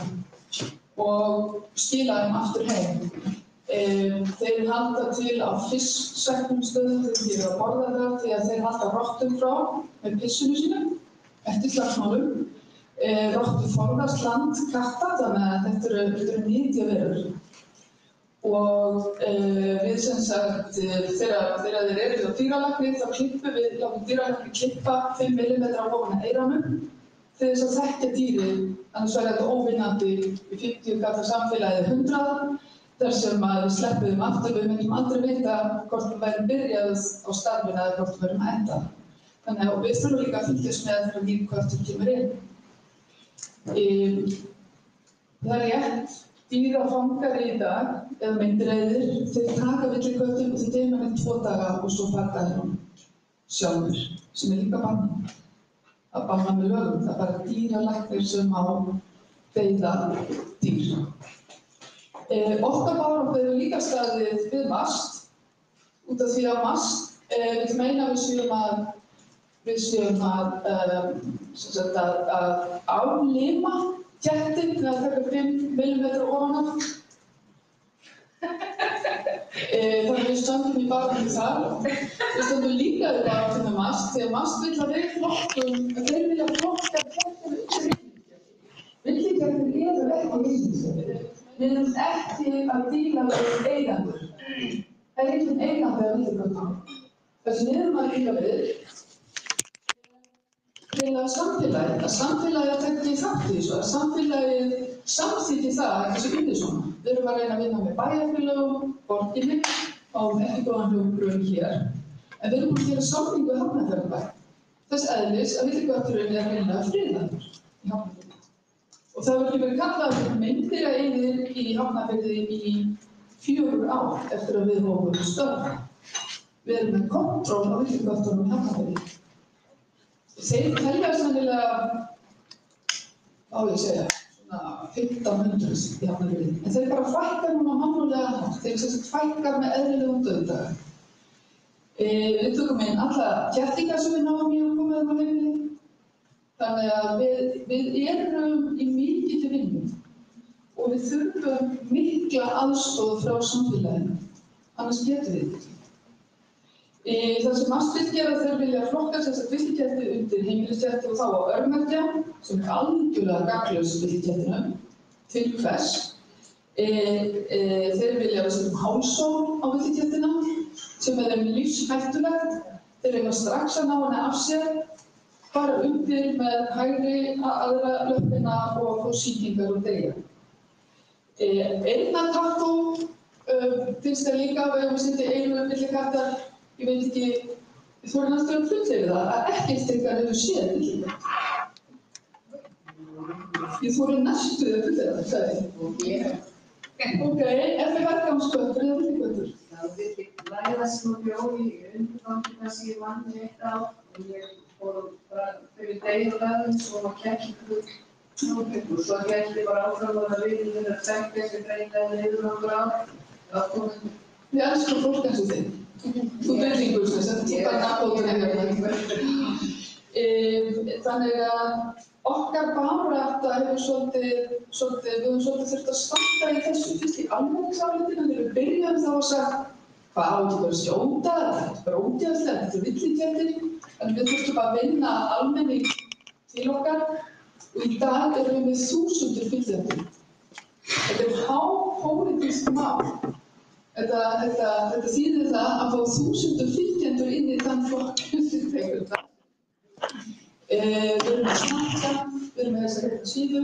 og skila þeim aftur heim. Þeir halda til á fisksæknum stöðum þegar þeir eru að borða það því að þeir halda rottum frá með pissinu sínum eftir slagsmálum. Rottur forðast land katta þannig að þetta eru nytjaverur. Og við sem sagt, þegar þeir eru hjá dýralækni þá klippum við, látum dýralækni klippa 5 mm á ofan eyránum til þess að þekkja dýrið, annars væri þetta óvinnandi í 50 katta samfélagið 100 þar sem við sleppum þeim aftur, við myndum aldrei vita hvort við værum byrjað á starfinu eða hvort við værum endað. Þannig að við þurfum líka að fylgjast með þegar nýr köttur kemur inn. Það er rétt, dýrafangari í dag, eða meindreiðir, þeir taka villiköttum og þeir deyma með 2 daga og svo farga þeir honum sjálfur, sem líka bannað. Að banna með lögum, það er bara dýralæknir sem á veiða dýr. Okkar barátta hefur líka staðið við MAST, út af því að MAST vill meina við séum að aflima kettin með að taka 5 mm ofan af. Þannig að við stöndum í baráttunni þar. Við stöndum líka í baráttunni með MAST, því að MAST vill að þeir vilja flokka kettir undir villikettir. Villikettir eru ekki villikettir. Við erum ekki að díla við eigendur. Það er enginn eigandi af villiköttum. Það sem við erum að díla við að samfélagið tekki þátt í þessu, að samfélagið samþykki það að þessi unnið svona. Við erum að reyna að vinna með bæjarfélögum, borginni, fáum ekki góðan hljómgrunn hér, en við erum búin að gera samning við Hafnarfjarðarbæ. Þess eðlis að villikötturinn er hreinlega friðaður í Hafnarfirði. Og það hefur ekki verið kallað myndiræðir í Hafnarfirði í 4 ár eftir að við hófum störf. Við erum með kontról á villiköttunum í Hafnarfirði. Þeir telja sennilega, svona 1500 í Hafnarfirði, en þeir bara fækkar núna mannúðlega hátt, þeir sem fækkar með eðlilegum dauðdaga. Við tökum inn alla kettinga sem við náum í að koma þeim á heimili, þannig að við erum í mikilli vinnu og við þurfum mikla aðstoð frá samfélaginu, annars getum við ekki. Það sem MAST gera þeir vilja flokka þessar villikettir undir heimiliskettir og þá á örmerkja sem algjörlega gagnlaus villikettinum. Til hvers? Þeir vilja að við setjum hálsón á villikettina sem þeim lífshættulegt. Þeir eiga strax að ná henni af sér, fara undir með hægri aðra löppina og fá sýkingar og deyja. Eyrnatattó finnst þér líka að við höfum setja eyru villikattar. Ég veit ekki, ég þori næstu að fullyrða það að ekkert ykkar hefur séð villikött. Ég þori næstu að fullyrða það, sagði ég. Ok, er það verkefnsköttur eða villiköttur? Það villi læðast nú bjó í undirgangina sem ég vann í eitt ár og ég fór bara fyrir degi og daginn svo var kettlingur og svo hélt ég bara áfram að það vilja þeirra þekkja sem breytaði niður okkur á. Við elskum fólk eins og þig. Þú byrjingur sem sagt, þú bara nafnbóðin eitthvað. Þannig að okkar barátta hefur við höfum svolítið þurft að standa í þessu fyrst í almenningsálitinu þegar við byrjuðum þá að segja hvað á ekki bara að skjóta, þetta er bara ógeðslegt, þetta er villikettir. En við þurftum að vinna almenning til okkar og í dag erum við 1000 villikettir. Þetta er hápólitískt mál. Þetta þýðir það að fá 1000 fylgjendur inn í þann flokk hlutirteikunda. Við erum að snakka, við erum með þessa síðu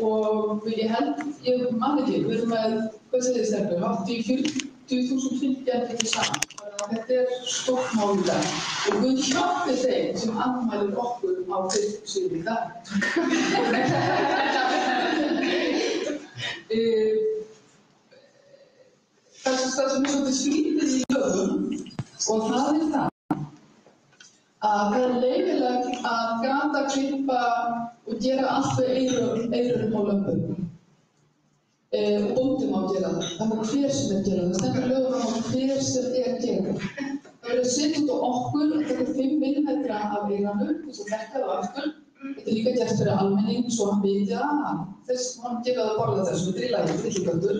og ég man ekki, við erum með, hvað segir þið stelpur, 40.000 fylgjendur til saman. Þannig að þetta er stórt mál í dag og við hjálpum þeim sem andmælir okkur á Facebook-síðu í dag. Það sem er svolítið skrítið í lögum og það er það að það er leyfilegt að grata, klippa og gera allt við eyrunum á lömbum. Bóndi má gera það. Það má hver sem er gera það. Það stendur lögum á hver sem er gera það. Það verður að setja út á okkur að taka 5 millimetra af eyranu þess að dekka það aftur. Þetta er líka gert fyrir almenning svo hann viti að hann gera það að borða þessu og drilla í villikettur.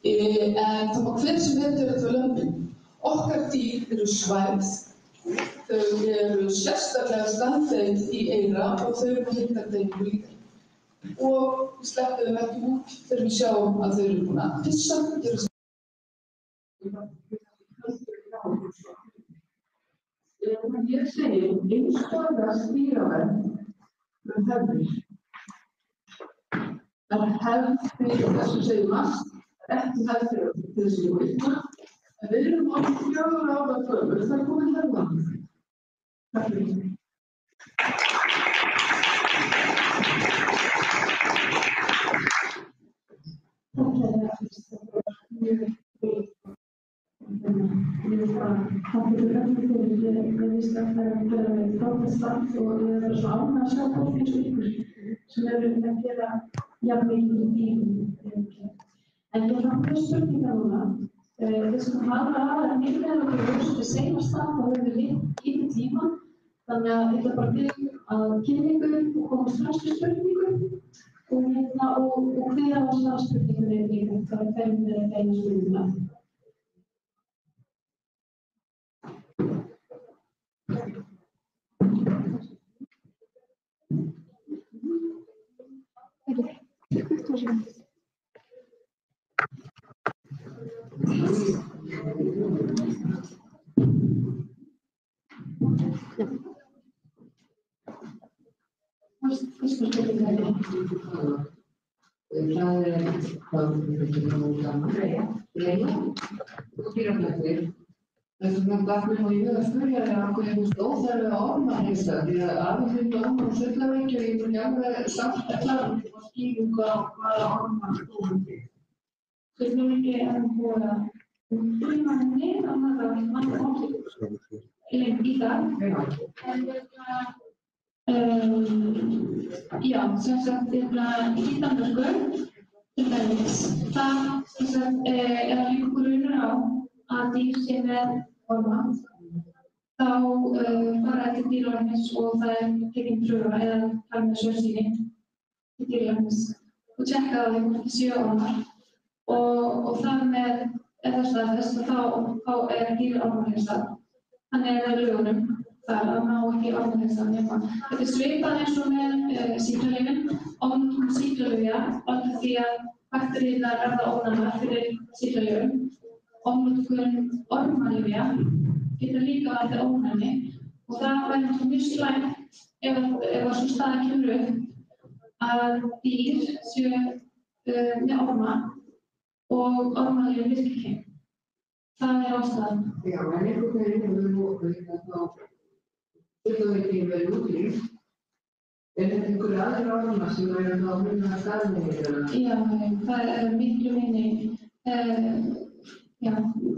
En það má hver sem er gera þetta við lömbin. Okkar dýr eru svæfð. Þau eru sérstaklega staðþeydd í eyra og þau eru með heyrnardeyfingu líka. Og við sleppum þeim ekki út þegar við sjáum að þau eru búin að pissa og gera Ég segi einstaklega dýravernd hefðir. Það er hefð fyrir þessu segir MAST, ekki hefð fyrir þessu vitna. En við erum á 4 ára gömul, það er komið hefðan. Takk fyrir. Takk fyrir öllu fyrir víst að það er að gera með frábært starf og ég er svo ánægð að sjá fólk eins og ykkur sem eru að gera jafn mikið í dýrum. En ég har fleiri spurningar núna. Við sem hafa aðra nýlega okkur ljósið seinast að það hefur lítið tíma. Þannig að ég ætla bara að biðja að kynna ykkur og koma strax til spurningu og hver á að svara spurningunni líka. Það er hverjum þeirra einu spurninguna. Þess vegna datt mér nú í hug að spyrja þig að hvað hefur óþarflega orðmannheista því að aðeins myndu orðmann og sullaveiki og ég mun ekki alveg samt allar og skýringu á hvaða orðmann stóðum þig. Sullaveiki er búið að manni að maður í dag. Já, sem sagt í Danmörku það er að líka grunur á að dýr sé með orma, þá fara til dýralæknis og það er tekin pröfa eða fara með svörsýni til dýralæknis og tjekka á því hvort það séu ormar og þar með eða staðfest þá ekki ormaheilsa. Þannig það lögunum þar að ná ekki ormaheilsa nema. Þetta svipað eins og með sýklalyfin. Ofnotkun sýklalyfja valda því að bakteríurnar verða ónæmar fyrir sýklalyfjum. Ofnotkun ormalyfja getur líka valdið ónæmi og það væri náttúrulega mjög slæmt ef sú staða kemur upp að dýr séu með orma og ormalyfin virkar ekki. Það ástæðan. Já, en einhvern veginn hefur við okkur þá fullorðið verið útrýmt. Þetta einhverju aðrir ormar sem verður þá minna skaðlegir? Já, það miklu minni,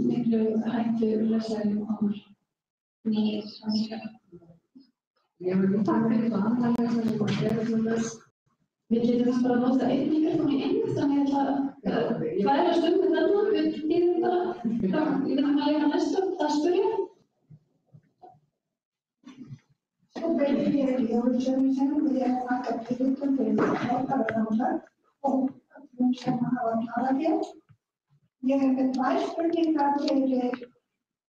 miklu hættulausari ormar. Nýr, kannski. Ég vil líka fyrir það annaðlega sem að gera svona. Við getum þess bara að nota einn mikrofón í einu, þannig að færast með þennan, við getum bara, við getum að leika næstu, það spyrja. Svo byrjum ég í Jónsjöfnum og ég þakka tilvítum fyrir borgaraframlag og öllum sem hafa talað hér. Ég hef með tvær spurningar fyrir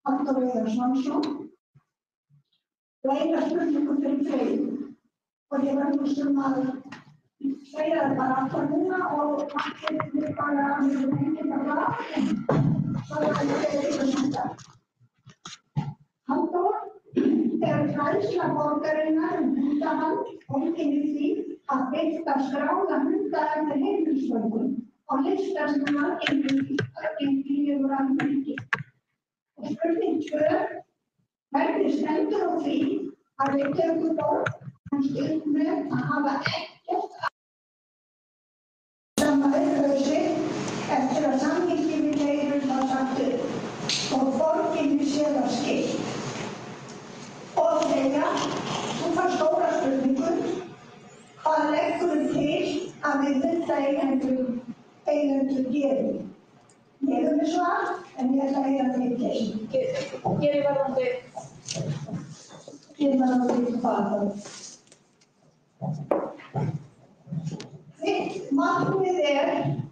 Halldór Viðar Svansson. Eina spurningu fyrir Freyju og ég verður sem að segja það bara alltaf núna og allir bara að við erum enginn að blaða. Svo er það eitthvað sem það. Halldór, þegar hræðsla borgarinnar hundahald fólgin í því að birta skráða hunda eftir heimilisföngum á lista sem var aðgengilegur yfir almenningi. Og spurning 2, hvernig stendur á því að Reykjavíkurborg kannski upp með að hafa ekkert sem að auðlausi eftir að samningi við Leirur var sagt upp og borginni sé það skylt. Og Freyja, þú fær stóra spurningu, hvað leggur til að við hundaeigendur gerum? Ég hef með svar, en ég ætla að eiga það í þessu. Gerir varðandi hvað? Þitt markmið er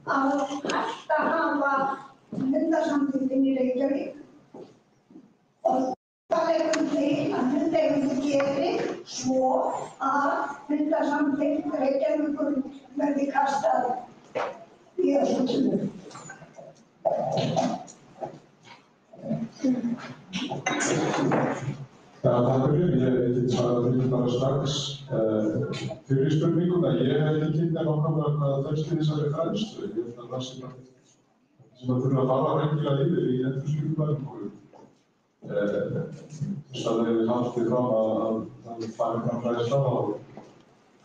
að hægt að hafa hundasamtökin í Reykjavík og það leggur til að hundaeigendur geri svo að hundasamtökin Reykjavíkur verði kastað í öskutunum. Takk fyrir, ég get svarað því bara strax. Fyrir spurninguna, ég hef ekki kynnt nákvæmlega hvað felst í þessari fræðslu. Ég held að það sé bara sem að þurfa að fara reglulega yfir í endurskipulagningu. Þess að það hefur haldið fram að það fari fram fræðsla og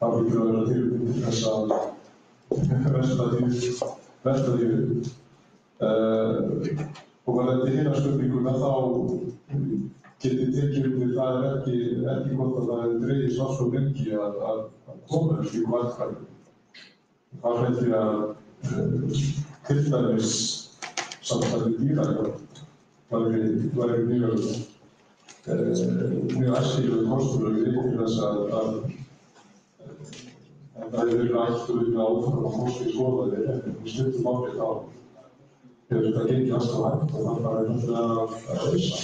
það hlýtur að vera tilbúin til þess að velta því upp. Og varðandi hina spurninguna þá getið tekið undir það ekki gott að það hefur dregið svo lengi að koma slíku aðferðum. Það held ég að til dæmis samtalið dýragarð væri mjög æskilegur kostur og til þess að það hefur verið rætt og verið áfram og fólki skoðaði en við stundum áhrif þá hefur þetta gengið alltaf hægt og það bara náttúrulega að leysa.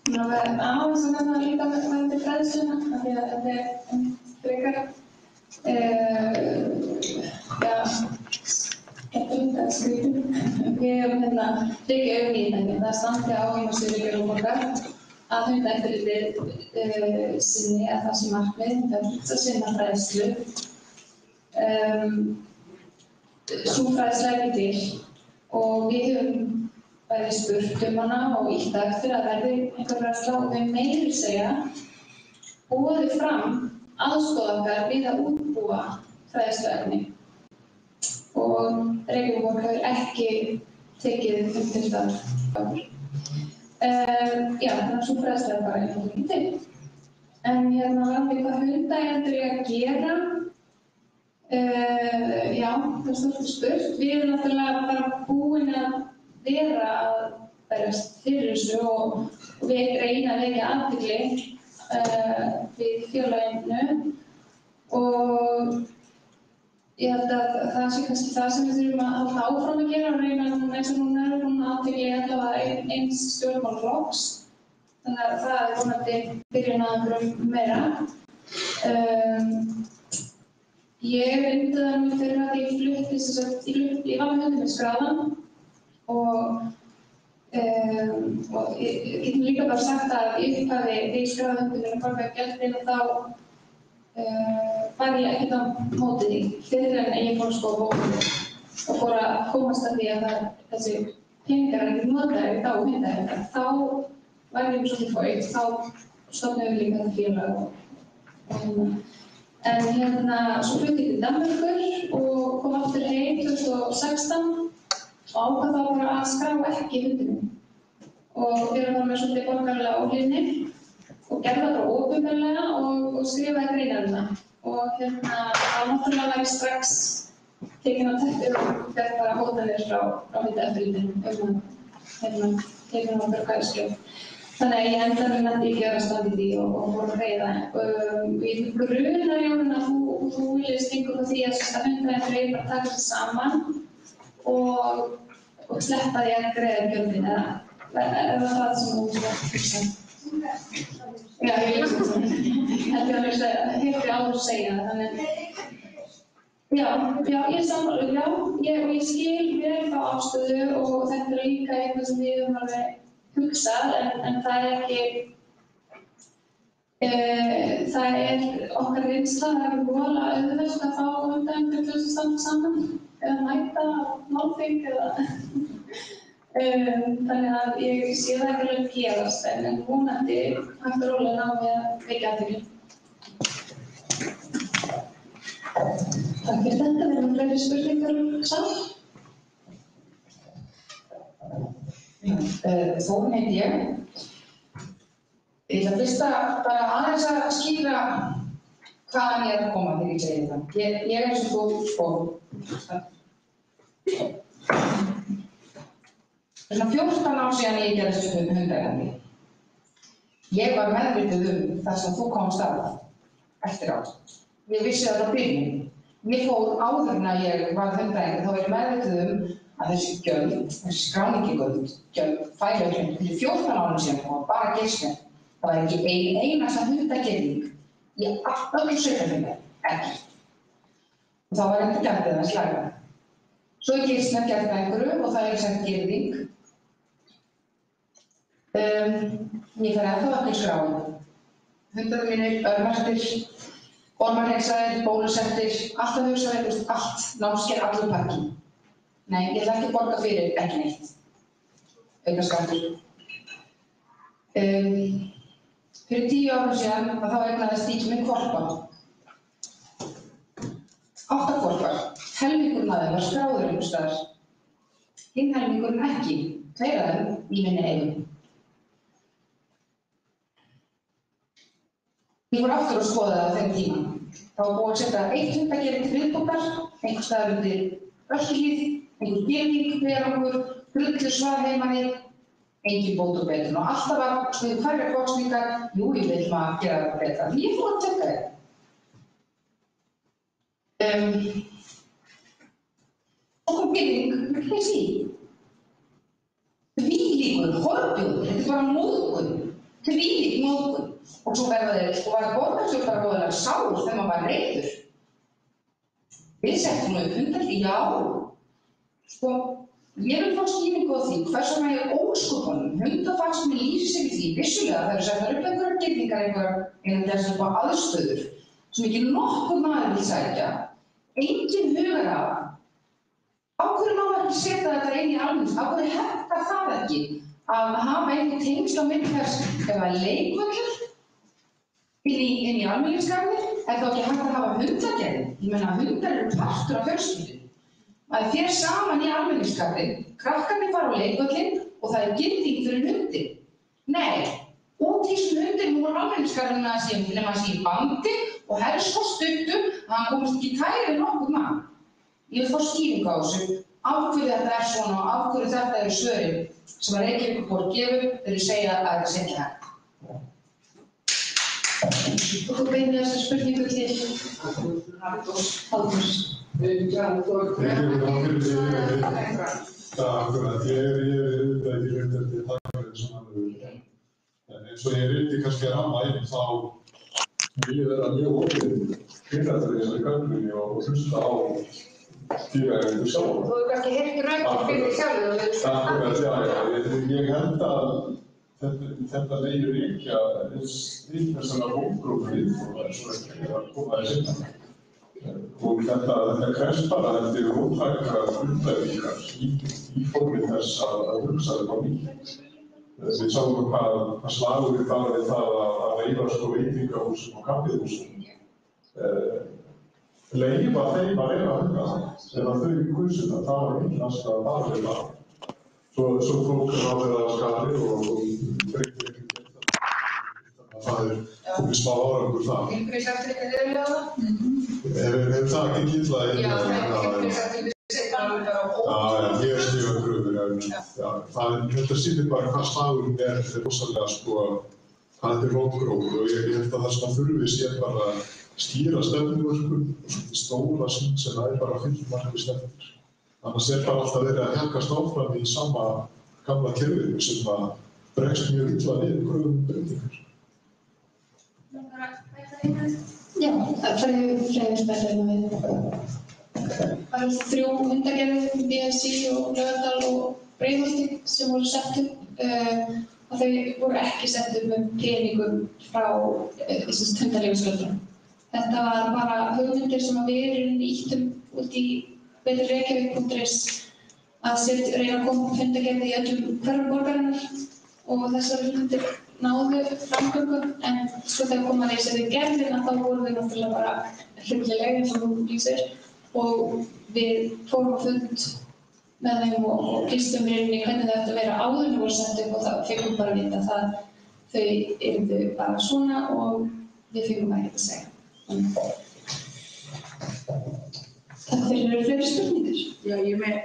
Aðeins að nefna líka með fræðsluna, af því að þetta er frekar skemmtilegt að skrifa. Við höfum tekið í þetta, það standi á heimasíðu Reykjavíkurborgar að hundaeftirlitið sinni að það sé markmið, hundaeftirlit að sinna fræðslu. Sú fræðsla er ekki til og við höfum bæði spurt hana og ýtt eftir að verði einhver fræðsla og við meira segja boðið fram aðstoð okkar við að útbúa fræðsluefni. Og Reykjavíkurborg hefur ekki tekið undir það. Þannig að sú fræðsla er bara ekki til. En varðandi hvað hundaeigendur eiga að gera, það er svolítið spurt. Við erum náttúrulega bara búin að vera að berjast fyrir þessu og við reyna að vekja athygli við félaginu og ég held að það sé kannski það sem við þurfum að halda áfram að gera og reyna eins og núna er hún athygli allavega eins stjórnmálaflokks. Þannig að það er vonandi byrjun að einhverjum meira. Ég reyndi það nú fyrir að ég flutti, ég var með hundum í skráðan og ég get líka bara sagt að í upphafi þegar ég skráði hundum minn að borga gjöldin og þá var ég ekkert á móti því fyrir en ég fór að skoða bókina og fór að komast að því að þessi peningar er ekki notaðir í þá hundaeigenda. Þá var ég svolítið fóitt, þá stofnaði við líka þetta félag en svo flutti ég til Danmerkur og kom aftur heim 2016 og ákvað þá bara að skrá ekki hundinum og fyrir að fara með svolítið borgaralega óhlýðni og gerði það bara opinberlega og skrifaði greinarina og þá náttúrulega var ég strax tekin á teppi og fékk bara hótanir frá hundaeftirlitinu tekin á björgæðisskjöf. Þannig að ég endanum nætti ekki að standa í því og fór að greiða. Ég grunar Jón að þú viljið stinga frá því að hundaeftirlit bara taka sig saman og sleppa því að greiða gjöldin eða það sem þú vilt hugsa? Já, ég hugsa það. Heldur að heyrði áður að segja það, þannig. Já, ég sammála, og ég skil vel þá afstöðu og þetta er líka eitthvað sem við höfum alveg hugsað, en það er ekki, það er okkar reynsla, það er ekki voðalega auðvelt að fá hundaeftirlit til að standa saman eða mæta málþing eða þannig að ég sé það ekki alveg gerast en vonandi hægt og rólega ná við að vekja athygli. Takk fyrir þetta. Við erum fleiri spurningar sal. Þórunn heiti ég. Ég ætla fyrst bara aðeins að skýra hvaðan ég er að koma þegar ég segi það. Ég er eins og þú Það er svona 14 ár síðan ég gerðist hundaeigandi. Ég var meðvituð það sem þú komst að eftir á. Ég vissi það frá byrjun. Ég fór áður en að ég var hundaeigandi, þá var ég meðvituð að þessi gjöld, þessi skráningagjöld, fælauðurinn, fyrir 14 árum síðan og bara geislega. Það var ekki einasta hundagerðing í öllu sveitarfélagi, ekkert. Og þá var ekki gjaldið að slæga. Svo er geislega gjaldið einhverju og það er sett gerðing. Ég fer ennþá ekki í skráin. Hundarnir mínir, örmerktir, ormarhexaðir, bólusettir, alltaf hugsaðir, allt, námskeið, allur pakki. Nei, ég ætla ekki að borga fyrir ekki neitt. Aukaskattur. Fyrir 10 árum síðan þá eignaðist ég minn hvolpa. 8 hvolpar. Helmingurinn af þeim var skráður einhvers staðar. Hinn helmingurinn ekki. 2 af þeim í minni eigum. Ég fór aftur að skoða það á þeim tíma. Það var búið að setja 1 hundagerði til viðbótar, einhvers staðar undir Öskjuhlíð, einhver girðing, verangur, drullur svarheimani, engin bót og betrun. Og alltaf var við hverjar kosningar, jú, við viljum að gera það betra. Ég fór að tekka þetta. Svo kom girðing, þessi. Þvílíkur, horfbjóður, þetta er bara móðgun. Þvílík móðgun. Og svo var borgarstjórn bara voðalega sár þegar maður var reiður. Við settum upp hundaeftirlit, já. Sko, ég vil fá skýringu á því hvers vegna ég ósköpunum hundafarsmenn lýsir sig við því vissulega það eru settar upp einhverjar girðingar, einhverjar þessar aðstöður sem ekki nokkur maður vil sækja. Enginn hugar af. Á hverju má ekki setja þetta inn í almennings? Á hverju hentar það ekki að hafa einhver tengsl á milli þess ef það er leikvöllur inn í almenningsgarði, er þá ekki hægt að hafa hundagerði? Ég meina að hundar eru partur af fjölskyldunni. Maður fer saman í almenningsgarði, krakkarnir fara á leikvöllinn og það er girðing fyrir hundi. Nei, út í þessum hundin voru almenningsgarðina að sé í bandi og helst svo stuttum að hann komist ekki tæri við nokkurn mann. Ég vil fá skýringu á þessu, af hverju þetta er svona og af hverju þetta eru svörin sem að Reykjavíkurborg gefur þegar ég segja að þetta sé ekki hægt. Og þú beinir þessa spurningu til Halldórs. Ég eins og ég reyndi kannski að ramma inn, þá vil ég vera mjög opinn fyrir þessari gagnrýni og hlusta á dýraeigendur sjálfa. Þú hefur kannski heyrt rökin fyrir sjálfur. Akkurat, já. Ég held að þetta megi ríkja þessara hópgrúpur eins og ekki að koma þess innan. Og þetta krefst bara eftir róttækrar umdæfingar í formi þess að hugsa þetta á nýtt. Við sáum hvað slagurinn var við það að eyðast á veitingahúsum og kaffihúsum. Leyfa þeim að vera þarna, eða þau kusu það, það var einhvers að það var það. Svo tók ráðherra af skarið og breytti ekki þetta. Það komið smá árangur það. Heilbrigðiseftirlitið er með það? Hefur það ekki gillað inn? Já, heilbrigðiseftirlitið setja alveg bara á hóp. Já, ég skrifa kröfur. Þetta sýnir bara hvað slagurinn er rosalega hvað þetta er rótgróður og ég held að það sem að þurfi sé bara að skýra stefnumörkun og svolítið stóra sýn sem það er bara fyllt markvisst eftir. Annars er bara alltaf verið að helgast áfram í sama gamla kerfinu sem að bregst mjög illa við kröfum breytingar. Já, það er freyðisbæðina við. Það eru 3 hundagerðir, BSI og Laugardal og Breiðholti sem voru sett upp. Og þau voru ekki sett upp með peningum frá hundaleyfisgjöldunum. Þetta var bara hugmyndir sem við nýttum út í betrireykjavík.is að reyna að koma hundagerði í öllum hverfum borgarinnar og þessar hugmyndir náðu framgöngu en svo þegar koma þeir við gerðina þá voru þau náttúrulega bara hryllileg eins og þú lýsir og við fórum á fund með þeim og lýstum hvernig það ætti að vera áður en voru sett upp og það fengum bara að vita að þau yrðu bara svona og við fengum ekkert að segja. Takk fyrir að fleiri spurningar. Já, ég með.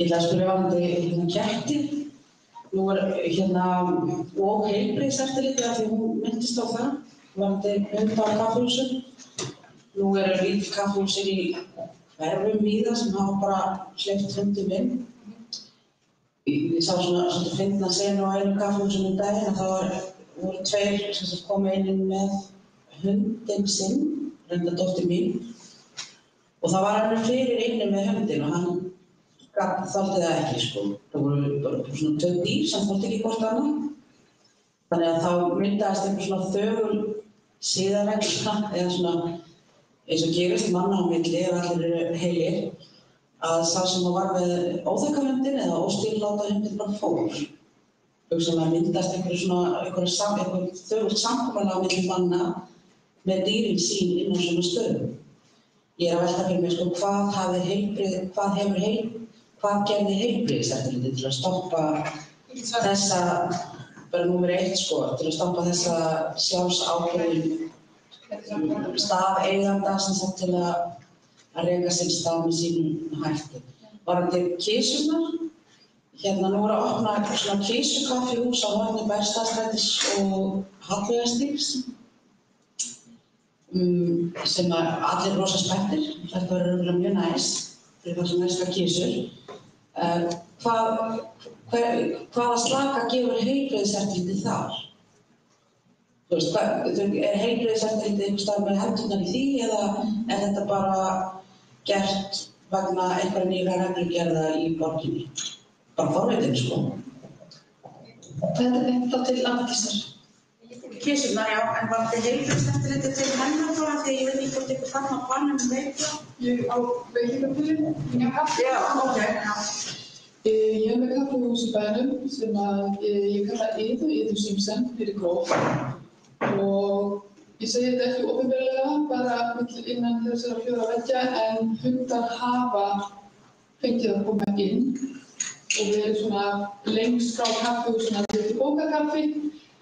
Ég ætla að spyrja varðandi ketti. Nú er og heilbrigðiseftirlitið af því hún minntist á það, varðandi hunda á kaffihúsum. Nú eru lítil kaffihúsir í hverfum víða sem hafa bara hleypt hundum inn. Ég sá svona fyndna senu á einu kaffihúsum daginn að það voru 2 sem komu inn með hundinn sinn, reyndar dóttir mín. Og það var alveg fyrir inni með hundinn og hann þoldi það ekki, Það voru bara svona 2 dýr sem þoldi ekki hvort annað. Þannig að þá myndaðist einhver svona þögul siðaregla eða svona eins og gerist manna á milli ef allir eru heilir að sá sem var með óþekka hundinn eða óstýriláta hundinn bara fór. Hugsanlega myndast einhver þögult samkomulag á milli manna með dýrin sín inn á svona stöðum. Ég er að velta fyrir mig hvað gerði heilbrigðiseftirlitið til að stoppa þessa, bara númer 1 til að stoppa þessa sjálfsákvörðun staðeiganda sem sagt til að reka sinn stað með sínum hætti. Varðandi kisurnar, nú er að opna svona kisukaffihús á horni Bærstaðastrætis og Hallveigarstígs sem allir rosa spenntir. Þetta verður örugglega mjög næs fyrir það sem elskar kisur. Hvaða slaka gefur heilbrigðiseftirlitið þar? Er heilbrigðiseftirlitið einhvers staðar með hendurnar í því eða er þetta bara gert vegna einhverja nýrra reglugerða í borginni? Bara forvitinn, Þetta er þá til landvistar. Kisurnar, já, en var þetta heilbrigðiseftirlitið til hennar þá? Því ég veit ekki hvort ykkur þarna á bannum veikja. Ég á veitingabílinn. Já, ok. Ég er með kaffihús í bænum sem ég kalla Iðu Simpson fyrir gróf og ég segi þetta ekki opinberlega bara innan þessara 4 veggja en hundar hafa fengið að koma inn og við erum svona lengst frá kaffihúsina til bókakaffi.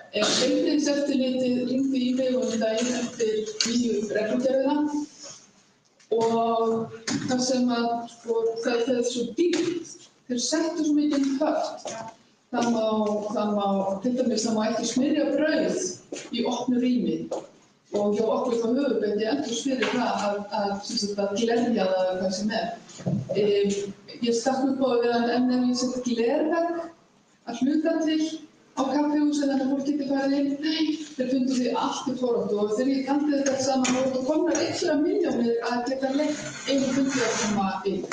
Heilbrigðiseftirlitið hringdi í mig daginn eftir nýju reglugerðina og það sem það er svo dýrt, þeir settu svo mikið höft það má ekki smyrja brauð í opnu rými og hjá okkur þá höfuðbeiti endur fyrir það að glerja það hvað sem er. Ég stakk upp á við að ef ég sett glervegg að hluta til á kaffihúsi þannig að fólk getur farið inn. Nei, þeir fundu því allt í foráttu og þegar ég taldi þetta saman voru komnar 100 milljónir að geta leitt einu fundi að koma inn.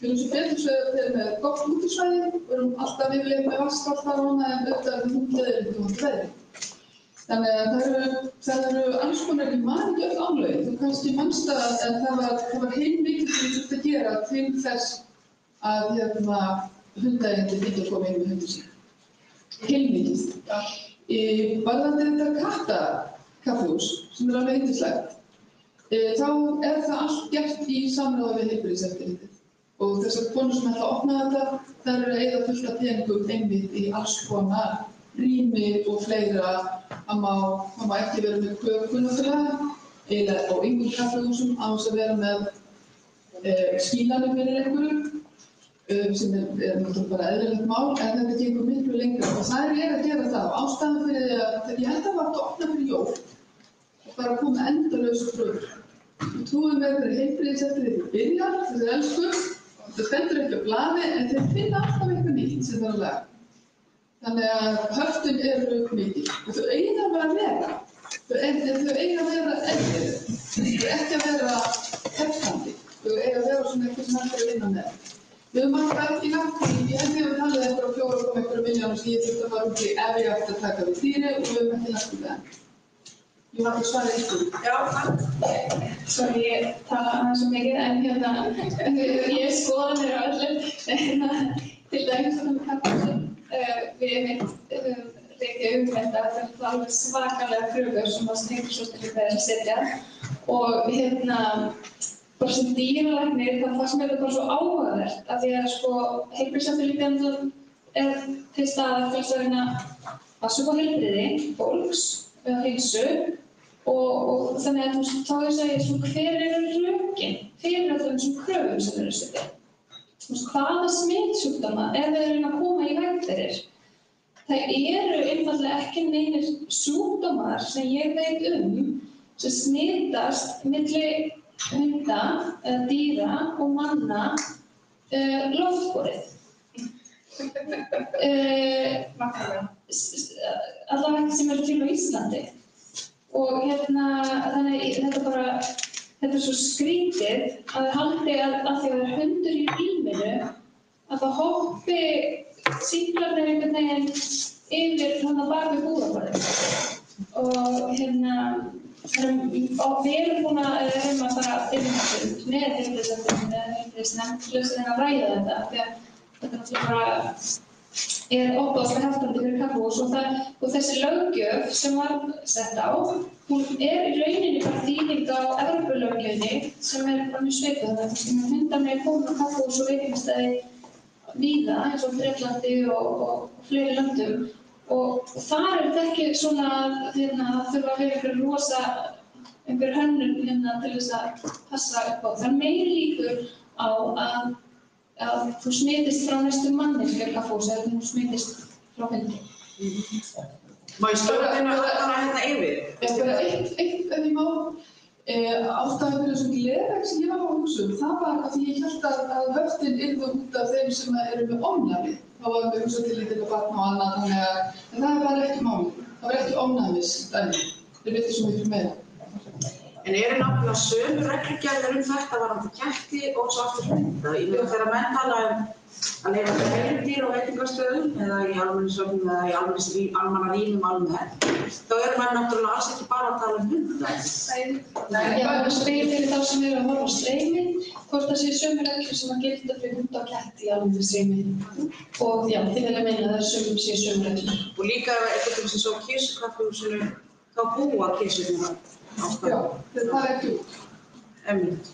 Við erum svo betur þegar með gott útisvæði, við erum alltaf yfirleitt með vatnsskáltar og annað en auðvitað við hundleðir út í veðri. Þannig að það eru alls konar, ég man ekki öll álögin, þú kannski manst en það var heilmikið sem ég þurfti að gera til þess að hundaeigendur ekki að koma inn með hundur sín. Heilmikið. Varðandi þetta kattakaffihús, sem alveg yndislegt, þá það allt gert í samráði við heilbrigðiseftirlitið. Og þessar konur sem ætla að opna þetta, þær eru að eyða fullt af peningum einmitt í alls konar rými og fleira. Það má ekki vera með köku náttúrulega, eiginlega á engum kaffihúsum á þess að vera með skílanir fyrir einhverju, sem náttúrulega bara eðlilegt mál, en þetta gengur miklu lengra og það að gera það. Ástæðan fyrir því að ég held að það var að opna fyrir jól og bara koma endalausa kröfur. Við trúum með þeirri heilbrigðiseftirlitið byrjar, þessi elsku, það stendur ekki á blaði en þeir finna alltaf eitthvað nýtt sem það er að laga. Þannig að höftin eru mikil og þau eiga að vera, þau eiga að vera erfiðir, þau ekki að vera heftandi, þau eiga að vera svona eitthvað sem hægt að vinna með. Við höfum alltaf ekki lagt í, ég held ég að við talið eftir á 4,1 milljónir sem ég þurfti að fara út í ef ég ætti að taka við dýri og við höfum ekki lagt í það. Ég var ekki svarað ykkur. Já, takk. Sorry, ég tala aðeins svo mikið en ég skoða mér á öllum, til dæmis með kaffihúsum. Við reykja þetta, það er alveg svakalega kröfur sem að Sneypusjóðsdeildin er að setja og bara sem dýralæknir þá fannst mér þetta bara svo áhugavert af því að heilbrigðiseftirlitið er til staðar til að reyna að passa upp á heilbrigði fólks, heilsu og þannig að þá ég segja hver eru rökin fyrir öllum þessum kröfum sem eru setja. Hvaða smitsjúkdóma þeir reyna að koma í veg fyrir? Það eru einfaldlega ekki neinir sjúkdómar sem ég veit sem smitast milli hunda, dýra og manna loftborið. Allavega ekki sem eru til á Íslandi. Og þannig þetta er svo skrítið að það haldi að því að það er hundur í rýminu að það hoppi sýklarnir einhvern veginn yfir þarna bak við búðarborðið. Og við erum búin að reyna að fara fund með heilbrigðiseftirlitinu eða heilbrigðisnefnd til þess að reyna að ræða þetta því að þetta náttúrulega er ofboðslega heftandi fyrir kaffihús og þessi löggjöf sem var sett á, hún er í rauninni bara þýðing á Evrópulöggjöfinni sem er bara mjög svipað þannig að hundar með koma á kaffihús og veitingastæði víða eins og Bretlandi og fleiri löndum og þar er þetta ekki svona að það þurfa að vera einhver hönnun til þess að passa upp á. Það er meiri líkur á að þú smitist frá næstu manneskju á kaffihúsi eða þú smitist frá hundi. Má ég stöða hérna yfir? Bara eitt ef ég má. Ástæðan fyrir þessum glervegg sem ég var að hugsa það var að því ég hélt að höftin yrðu út af þeim sem eru með ofnæmi. Þá var við hugsað til lítilla barna og annað en það var ekki málið. Það var ekki ofnæmisdæmi. Þeir veitir svo miklu meira. En eru náttúrulega sömu reglugerðir þetta varðandi ketti og svo aftur hunda? Ég meina þegar menn tala að leyfa fyrir heilindýr á veitingastöðum eða í almenningssöfnum eða í almannarýmum almennt, þá eru menn náttúrulega alls ekki bara að tala hunda. Já, það spegir fyrir þá sem eru að horfa á streymi, hvort það séu sömu reglur sem að gilda fyrir hunda og ketti í almenningsstreymi. Og já, þið vilja meina að það séu sömu reglur. Og líka eitthvað sem svo Kirsukaffihúsinu, þá búa Kirsurnar. Já, það er ekki út. Einmitt.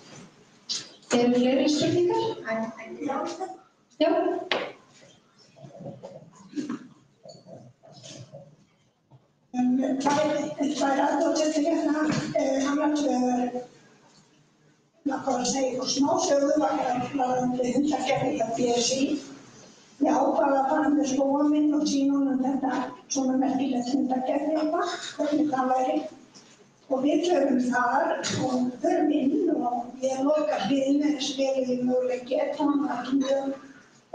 Eru fleiri spurningar? Já. Tvær aðdóttir til annars hvað að segja ykkur smásögu varðandi hundagerði hjá BSI. Ég ákvað að fara með skóa minn og sýna honum þetta svona merkilegt hundagerði eitthvað, hvernig það væri. Og við förum þar og förum inn og ég loka hliðinu eins vel og ég mögulega get, hann var ekki mjög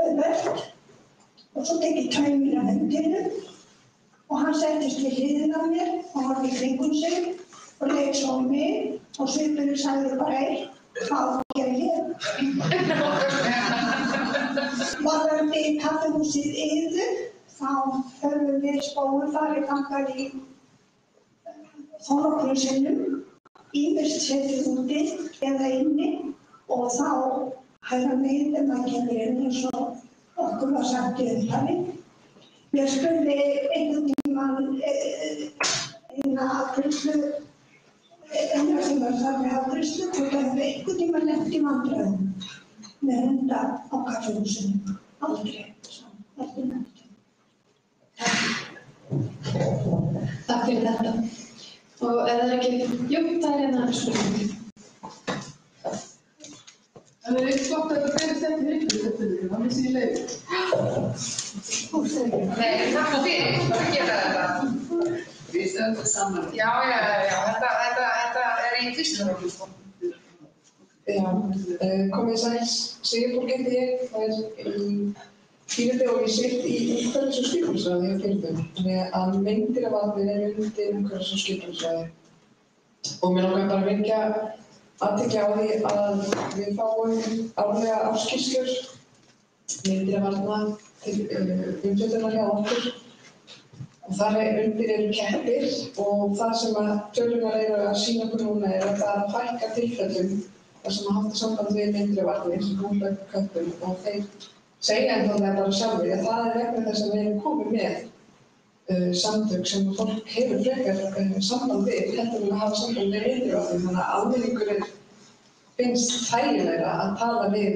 auðvelt. Og svo tek ég tauminn af hundinum og hann settist við hliðina á mér og horfði í kringum sig og leit svo á mig og svipurinn sagði bara eitt, hvað gera ég? Varðandi kaffihúsið Iðu, þá höfum við spóið farið þangað í þó nokkrum sinnum, ýmist setið úti eða inni og þá hægra megin þegar maður kemur inn eins og okkur var sagt í upphafi. Ég spurði einhvern tímann eina afgreiðslu, eina sem var þar með afgreiðslu, hvort það hefði einhvern tímann lent í vandræðum með hunda á kaffihúsinu. Aldrei, ekki nefnt. Takk fyrir þetta. Og ef það ekki, jú, það hérna spurning. En það eitt gott að þetta berist ekki heilbrigðiseftirlitinu, það missi ég leyfi. Nei, takk fyrir að gera þetta. Við stöndum saman. Já, þetta í fyrstunáttúrulega, sko. Já, komið sæls, Sigurborg heiti ég, það í Fílandi og ég sitt í umhverfis- og skipulagsráði hjá Fílandi, þannig að Meindýravatnið undir umhverfis- og skipulagsráði. Og mér langar bara að vekja athygli á því að við fáum árlega ársskýrslur Meindýravatna til umfjöllunar hjá okkur. Og þar undir eru kettir og það sem að tölurnar eru að sýna okkur núna er að það er að fækka tilfellum þar sem að hafa samband við Meindýravatnið sem komur upp köttum og þeir segja einfaldlega bara sjálfur að það er vegna þess að við erum komið með samtök sem fólk hefur frekar samband við, heldur við að hafa samband við Meindýravatnið, þannig að almenningur finnst þægilegra að tala við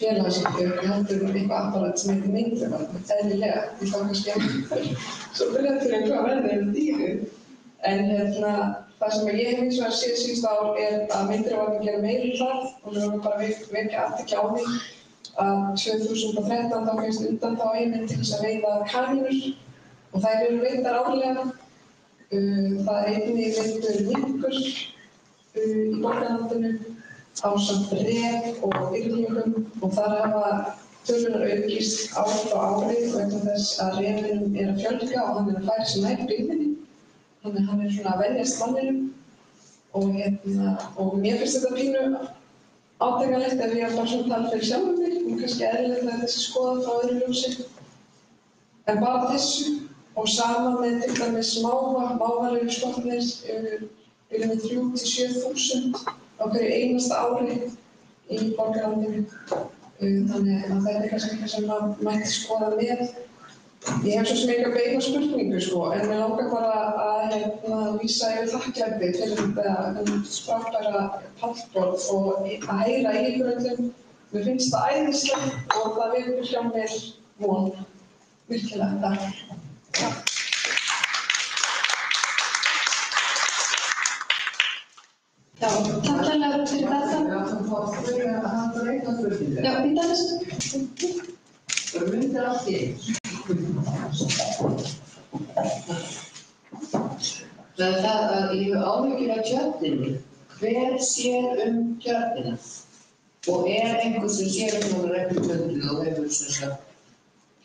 félagasamtök heldur eitthvað apparat sem heitir Meindýravatnið, eðlilega, því þá kannski ekki svo byrjaður hvað verður dýru. En það sem ég hef hins vegar séð síðustu ár er að Meindýravatnið gera meiri það og við erum bara vekja athygli á því að 2013 þá fengst undanþáguheimild til þess að veiða kanínur og þær eru veiddar árlega. Það er einnig veiddur minkur í Borgarlandinu ásamt ref og yrðlingum og þar hafa tölurnar aukist ár frá ári vegna þess að refinum er að fjölga og hann er að færa sig nær byggðinni. Þannig að hann er svona að venjast manninum og mér finnst þetta pínu átakanlegt ef ég bara svona tala fyrir sjálfum mig og kannski eðlilegt að þessi skoðað frá öðru ljósi. En bara þessu og sama með til dæmis mávar eru skotnir yfir með 3.000 til 7.000 á hverju einasta ári í Borgarlandinu. Þannig að þetta er kannski eitthvað sem maður mætti skoða með. Ég hef svo sem ekki að beina spurningu en mér langar bara að vísa yfir þakklæti fyrir þetta frábæra pallborð og að heyra í ykkur öllum. Mér finnst það æðislegt og það vekur hjá mér von. Virkilega takk. Já, takk kærlega fyrir þetta. Já, það fá að spyrja að hann var eitt af spurningar. Já, býta þessu. Það myndir allt í eins. Það að ég hef áhyggjur af tjörninni. Hver sér tjörnina? Og einhver sem sér hún reglubundið og hefur sem sagt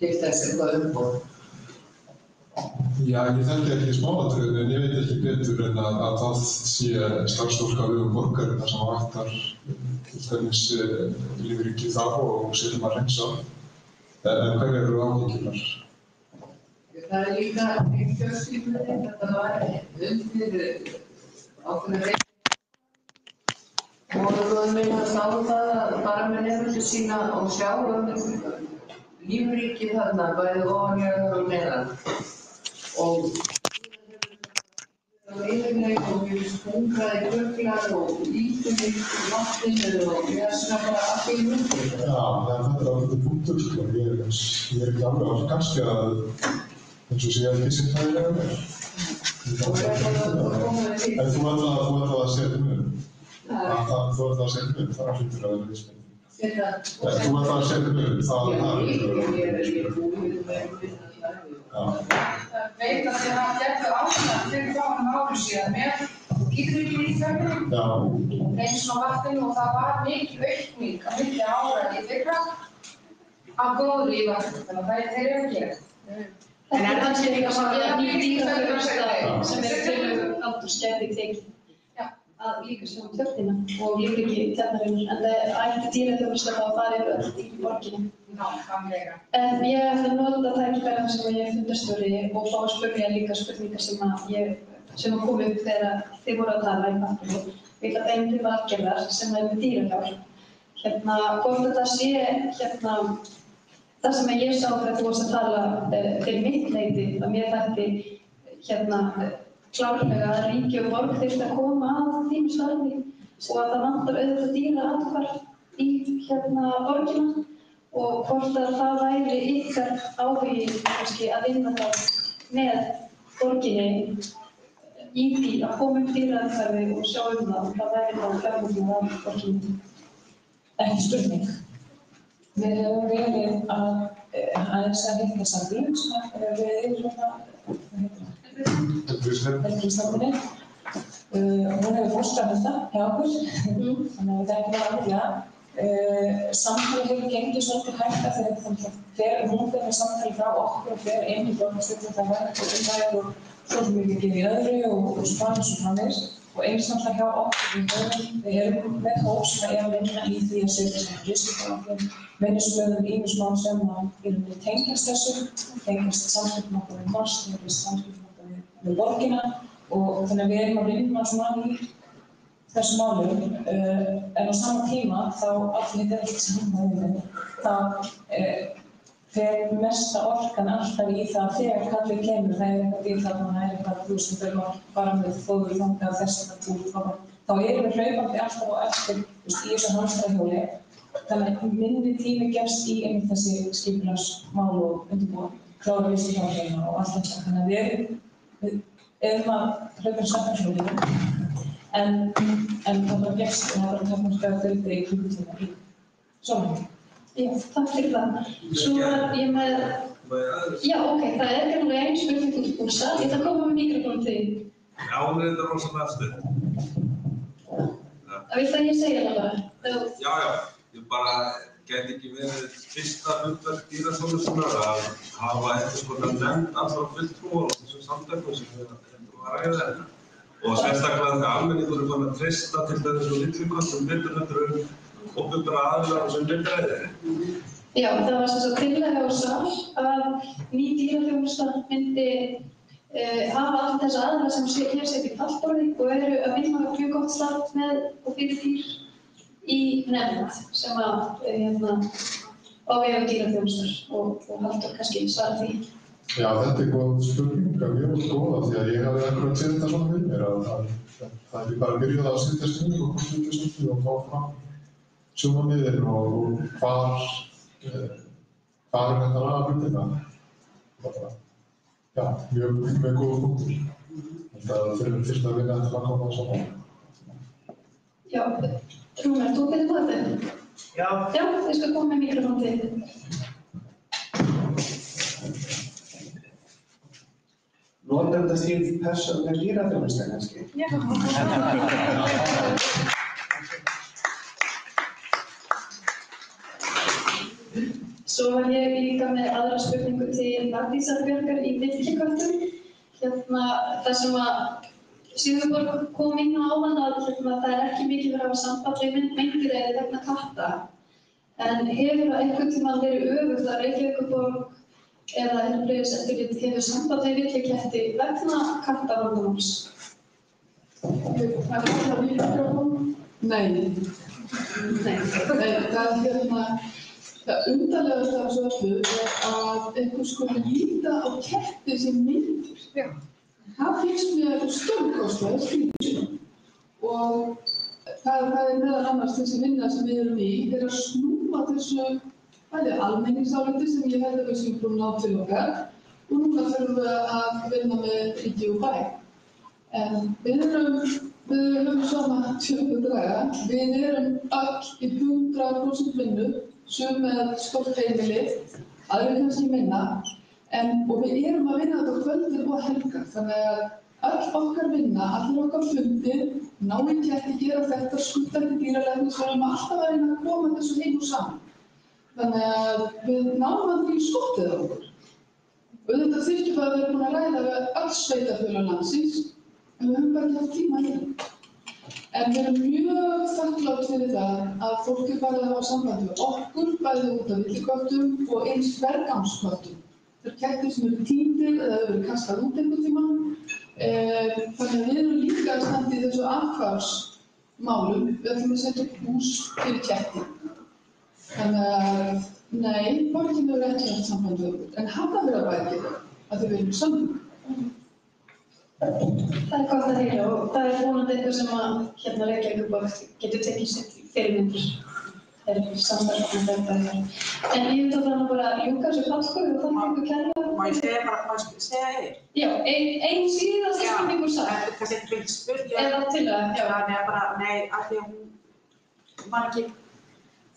keypt þess eitthvað umboð? Já, ég þekki ekki smáatriðin en ég veit ekki betur en að það sé starfsfólk á vegum borgarinnar sem vaktar til dæmis lífríkið þar og sér að hreinsa. En hverjar eru áhyggjurnar? Það er líka í fjölskyldunni, þetta var undir ákveðna veiði. Og við minna að sá það að bara með nefndu sína og sjá lífríkið þarna, bæði ofanjarðar og neðan. Og það var yfirleik og við hungraði fuglar og lítum í vatninu og ég svona bara allt í myndi. Já, þetta er ákveðið punktur sko. Ég er ekki alveg á kannski að eins og sé ekki sem þægilega með. En þú ætlaði að setja mun. Þú ætlaði að setja mun, það hlýtur að vera vísbending. Þú var það að setja upp, það Ég búið með veit að þið hafa gert þau ástæðan fyrir fáum árum síðan með hídrýrinn í fjörðinum, reynslu á vatninu og það var mikil aukning á milli ára í fyrra á góðri í vatninu, þannig að þeir eru að gera. En kannski líka ný dýraþjónusta sem til aldursgæti tekið að líka sem tjörnina og lífríki tjarnarinnar, en það ætti dýraþjónusta þá að fara yfir öll dýr í borginni. En ég ætla að nota tækifærin sem ég er fundarstjóri og fá að spyrja líka spurningar sem kom upp þegar þið voru að tala í vatninu. Ég ætla að beina til aðgerðar sem er með dýrahjálp. Hvort þetta sé það sem ég sá þegar þú varst að tala fyrir mitt leyti, að mér þætti klárlega að ríki og borg þyrfti að koma að þínu svæði og að það vantar auðvitað dýraathvarf í borgina og hvort að það væri ykkar áhugi kannski að vinna það með borginni í því að koma upp dýraathvarfi og sjá það og það væri þá fjármögnun af borginni. Ekki spurning. Við höfum verið aðeins að hitta Sabín sem hefur verið heilbrigðisstofnuninni. Hún hefur fórstað þetta hjá okkur, þannig að við þekkjum það alveg. Samtali hefur gengið svolítið hægt af því að hún fer með samtali frá okkur og fer inn í borgarstjórnum það verður og umræður og svolítið mikið gefið í öðru og spannir svo framvegis. Og eins náttúrulega hjá okkur, við erum með hóp sem er að vinna í því að setja sem risikoáætlun, vinnuslöðum ýmis mál sem tengjast þessu, tengjast samskiptum okkar við MAST, tengjast samskiptum okkar við borgina og þannig að við erum að vinna svona í þessu málum, en á sama tíma þá allir þetta ekki saman þá fer mesta orkan alltaf í það þegar kallið kemur, það er eitthvað dýr þarna, það er eitthvað þúsund við að fara með fóður þangað þess að þá erum við hlaupandi alltaf á eftir í þessu hamstarhjóli, þannig að minni tími gefst í einmitt þessi skipulagsmál og undirbúa klára vísindahjálpina og allt þetta, þannig að við erum að hlaupa samfélagshjólinu, en það bara gefst og það bara takmarkaða fjöldi í klukkutíma í sólarhjólinu. Já, takk fyrir það. Svo var ég með... Já, ok, það er kannski einn spurning út í búsa. Ég ætla að koma með mikrofónum til því. Já, hún er þetta rosalega stuð. Viltu að ég segja það bara? Já, ég bara get ekki verið fyrsta hlutverk dýraþjónustunnar að hafa eitthvað svona nefnd allra fulltrúa á þessum samtökum sem við erum að ræða hérna. Og sérstaklega þegar almenningur er farin að treysta til þessu litlikostum betur opinbera aðilar sem viðræðir. Já, það var sem sagt tillaga á sal að ný dýraþjónusta myndi hafa allt þessa aðilar sem hér setja í pallborði og eru að vinna mjög gott starf með og fyrir dýr í nefnd sem að á vegum dýraþjónustar og Halldór kannski svara því. Já, þetta er góð spurning, mjög góða því að ég hafði akkurat séð þetta svona fyrir mér að það er bara byrjað að setja stundir og konsulta stundir og fá fram sjónarmiðin og hvar er þetta laga hlutina. Já, mjög góða punktur. Það fyrir fyrst að vinna þetta að koma á saman. Já, Rúnar, þú byrðir það þeim? Já. Já, ég skal koma með mikrofón til þið. Notendastýrð persónuleg dýraþjónusta kannski? Já. Svo var ég líka með aðra spurningu til Valdísar Björgar í Villiköttum. Það sem að Sigurborg kom inn á áðan að það er ekki mikið verið að hafa samband við myndir vegna katta. En hefur það einhvern tímann verið öfugt að Reykjavíkurborg eða heilbrigðiseftirlit hefur samband við villiketti vegna kattavandamáls? Nei. Það undarlegasta af þessu öllu er að einhver skuli líta á ketti sem myndir. Það finnst mér stórkostlega skrýtið og það er meðal annars þessi vinna sem við erum í er að snúa þessu almenningsáliti sem ég held að við séum búin að ná til okkar og núna þurfum við að vinna með ríki og bæ. En við erum við höfum sama tjöfu draga. Við erum öll í 100% vinnu, sum með stórt heimili, aðrir kannski minna, og við erum að vinna þetta á kvöldi og helgar. Þannig að öll okkar vinna, allir okkar fundir, ná í ketti, gera þetta, skulda til dýralæknis, við erum alltaf að reyna að koma þessu heim og saman. Þannig að við náum aldrei í skottið á okkur. Auðvitað þyrftum við að vera búin að ræða við öll sveitarfélög landsins, en við höfum bara ekki haft tíma í það. En við erum mjög þakklát fyrir það að fólk er farið að hafa samband við okkur, bæði út af villiköttum og eins vergangsköttum. Það eru kettir sem eru týndir eða eru kastað út einhvern tímann. Þannig að við erum líka að standa í þessu afhverfsmálum. Við ætlum að setja upp hús fyrir ketti. Þannig að, nei, borgin hefur ekki haft samband við okkur, en Hafnarfjarðarbær að þau viljum samband. Það er gott að heyra og það er vonandi eitthvað sem að Reykjavíkurborg getur tekið sér til fyrirmyndir. Það er samstarfsfólk með þetta. En ég vil þá þannig bara ljúka þessu pallskói og þakka ykkur kærlega. Má ég segja þér? Já, ein síðasta spurningu sagt. Kannski ekki beint spurning. Eða til það, já. Nei, af því að hún var ekki.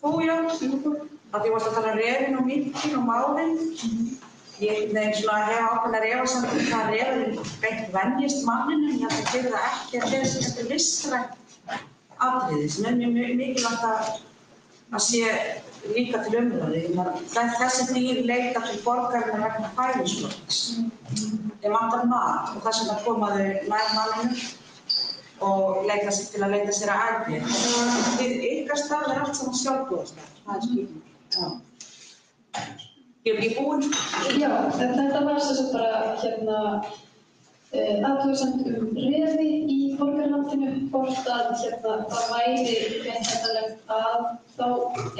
Þú, já, af því þú varst að tala refin og minkin og málin. Ég hef ákveðnar efasemdir hvað refin beint venjist manninu, en ég held að gera það ekki að þetta er listrænt atriði sem er mjög mikilvægt að sé líka til umræðu. Þessi dýr leita til borgarinnar vegna fæðisflótans. Þeim vantar mat og þess vegna koma þau nær manninu og leita sér til að leita sér að æti. Ykkar starf er allt saman sjálfboðastarf, það er skilning. Ég er ekki búin. Já, þetta var sem sagt bara athugasemd refi í borgarlandinu, hvort að það væri réttlætanlegt að þá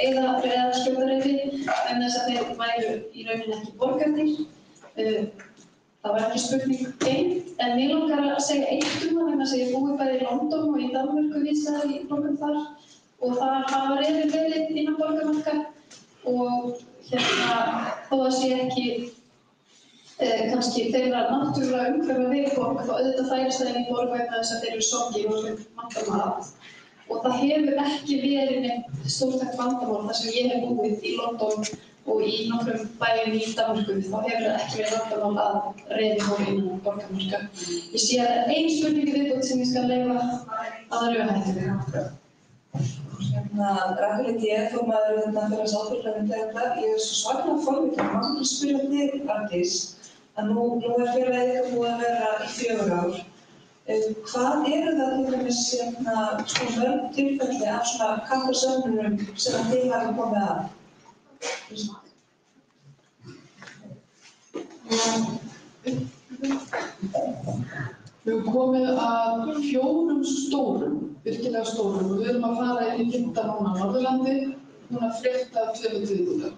eyða eða skjóta refi, en þess að þeir væru í rauninni ekki borgardýr. Það var ekki spurning beint, en mig langar að segja eitt það vegna þess að ég búi bæði í London og í Danmörku vísað í borgum þar og þar hafa refi verið innan borgarmarka og þó að sé ekki kannski þeirra náttúrulega umhverfa við borg, þá auðvitað færist það inn í borg vegna þess að þeir eru sorgir og vantar mat. Og það hefur ekki verið neitt stórtækt vandamál þar sem ég hef búið í London og í nokkrum bæjum í Danmörku, þá hefur það ekki verið vandamál að refi fór innan borgarmarka. Ég sé að það er ein spurning viðbót sem ég skal leyfa aðra hættu. Ragnhildur, ég er formaður fyrir að sáttfélaginu þetta. Ég er svo svaklega forvitin, maður ekki spyrja þig, Arndís, að nú er félagið ykkar búið að vera í 4 ár. Hvað eru það til dæmis mörg tilfelli af svona kattarsöfnunum sem þið hafið komið að? Við höfum komið að 4 stórum, virkilega stórum, og við erum að fara inn í 15 núna á Norðurlandi, núna frétt af 2 viðbútar.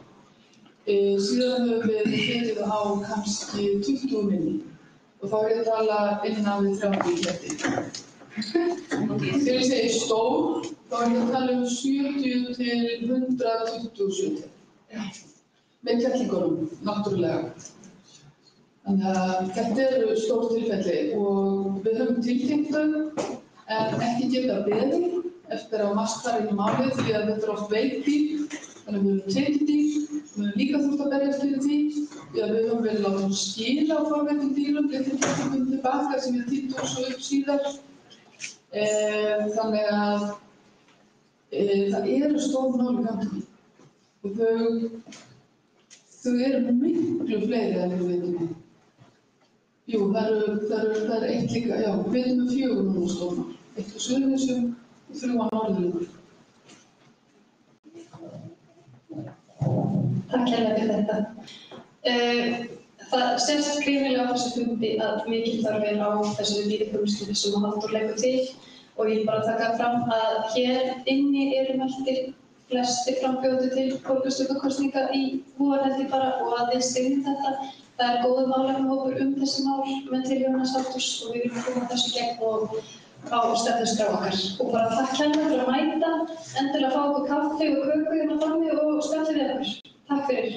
Síðan höfum við fengið á kannski 20 minni og þá er ég að tala innan við 30 ketti. Þegar ég segi stór, þá er ég að tala 70 til 127 með kettlingunum, náttúrulega. Þannig að þetta eru stór tilfelli og við höfum tilkynnt þau en ekki geta beðið eftir að mast fara inn í málið því að þetta er oft veikdýr, þannig að við höfum tekið dýr, við höfum líka þurft að berjast fyrir því, því að við höfum verið látið skila á fágætum dýrum, litið kettingum tilbaka sem við týndum svo upp síðar. Þannig að það eru stór mál í gangi og þau eru miklu fleiri en við veitum. Jú, það er eitt líka, já, við veitum 4 núna stóra. 1 á Suðurnesjum og 3 á Norðurlandi. Takk hérlega fyrir þetta. Það sést greinilega á þessu fundi að mikil þörf er á þessari víðiþjónustu sem Halldór leggur til og ég vil bara taka fram að hér inni eru mæltir flestir frambjóðendur til borgarstjórnarkosninga í vor held ég bara og að við styðjum þetta. Það er góður málefnahópur þessi mál með tilhjóna Halldórs og við viljum koma þessu gegn og á stefnuskrá okkar. Og bara takk hérlega fyrir að mæta, endilega fá okkur kaffi og köku hérna frammi og spjalla við okkur. Takk fyrir.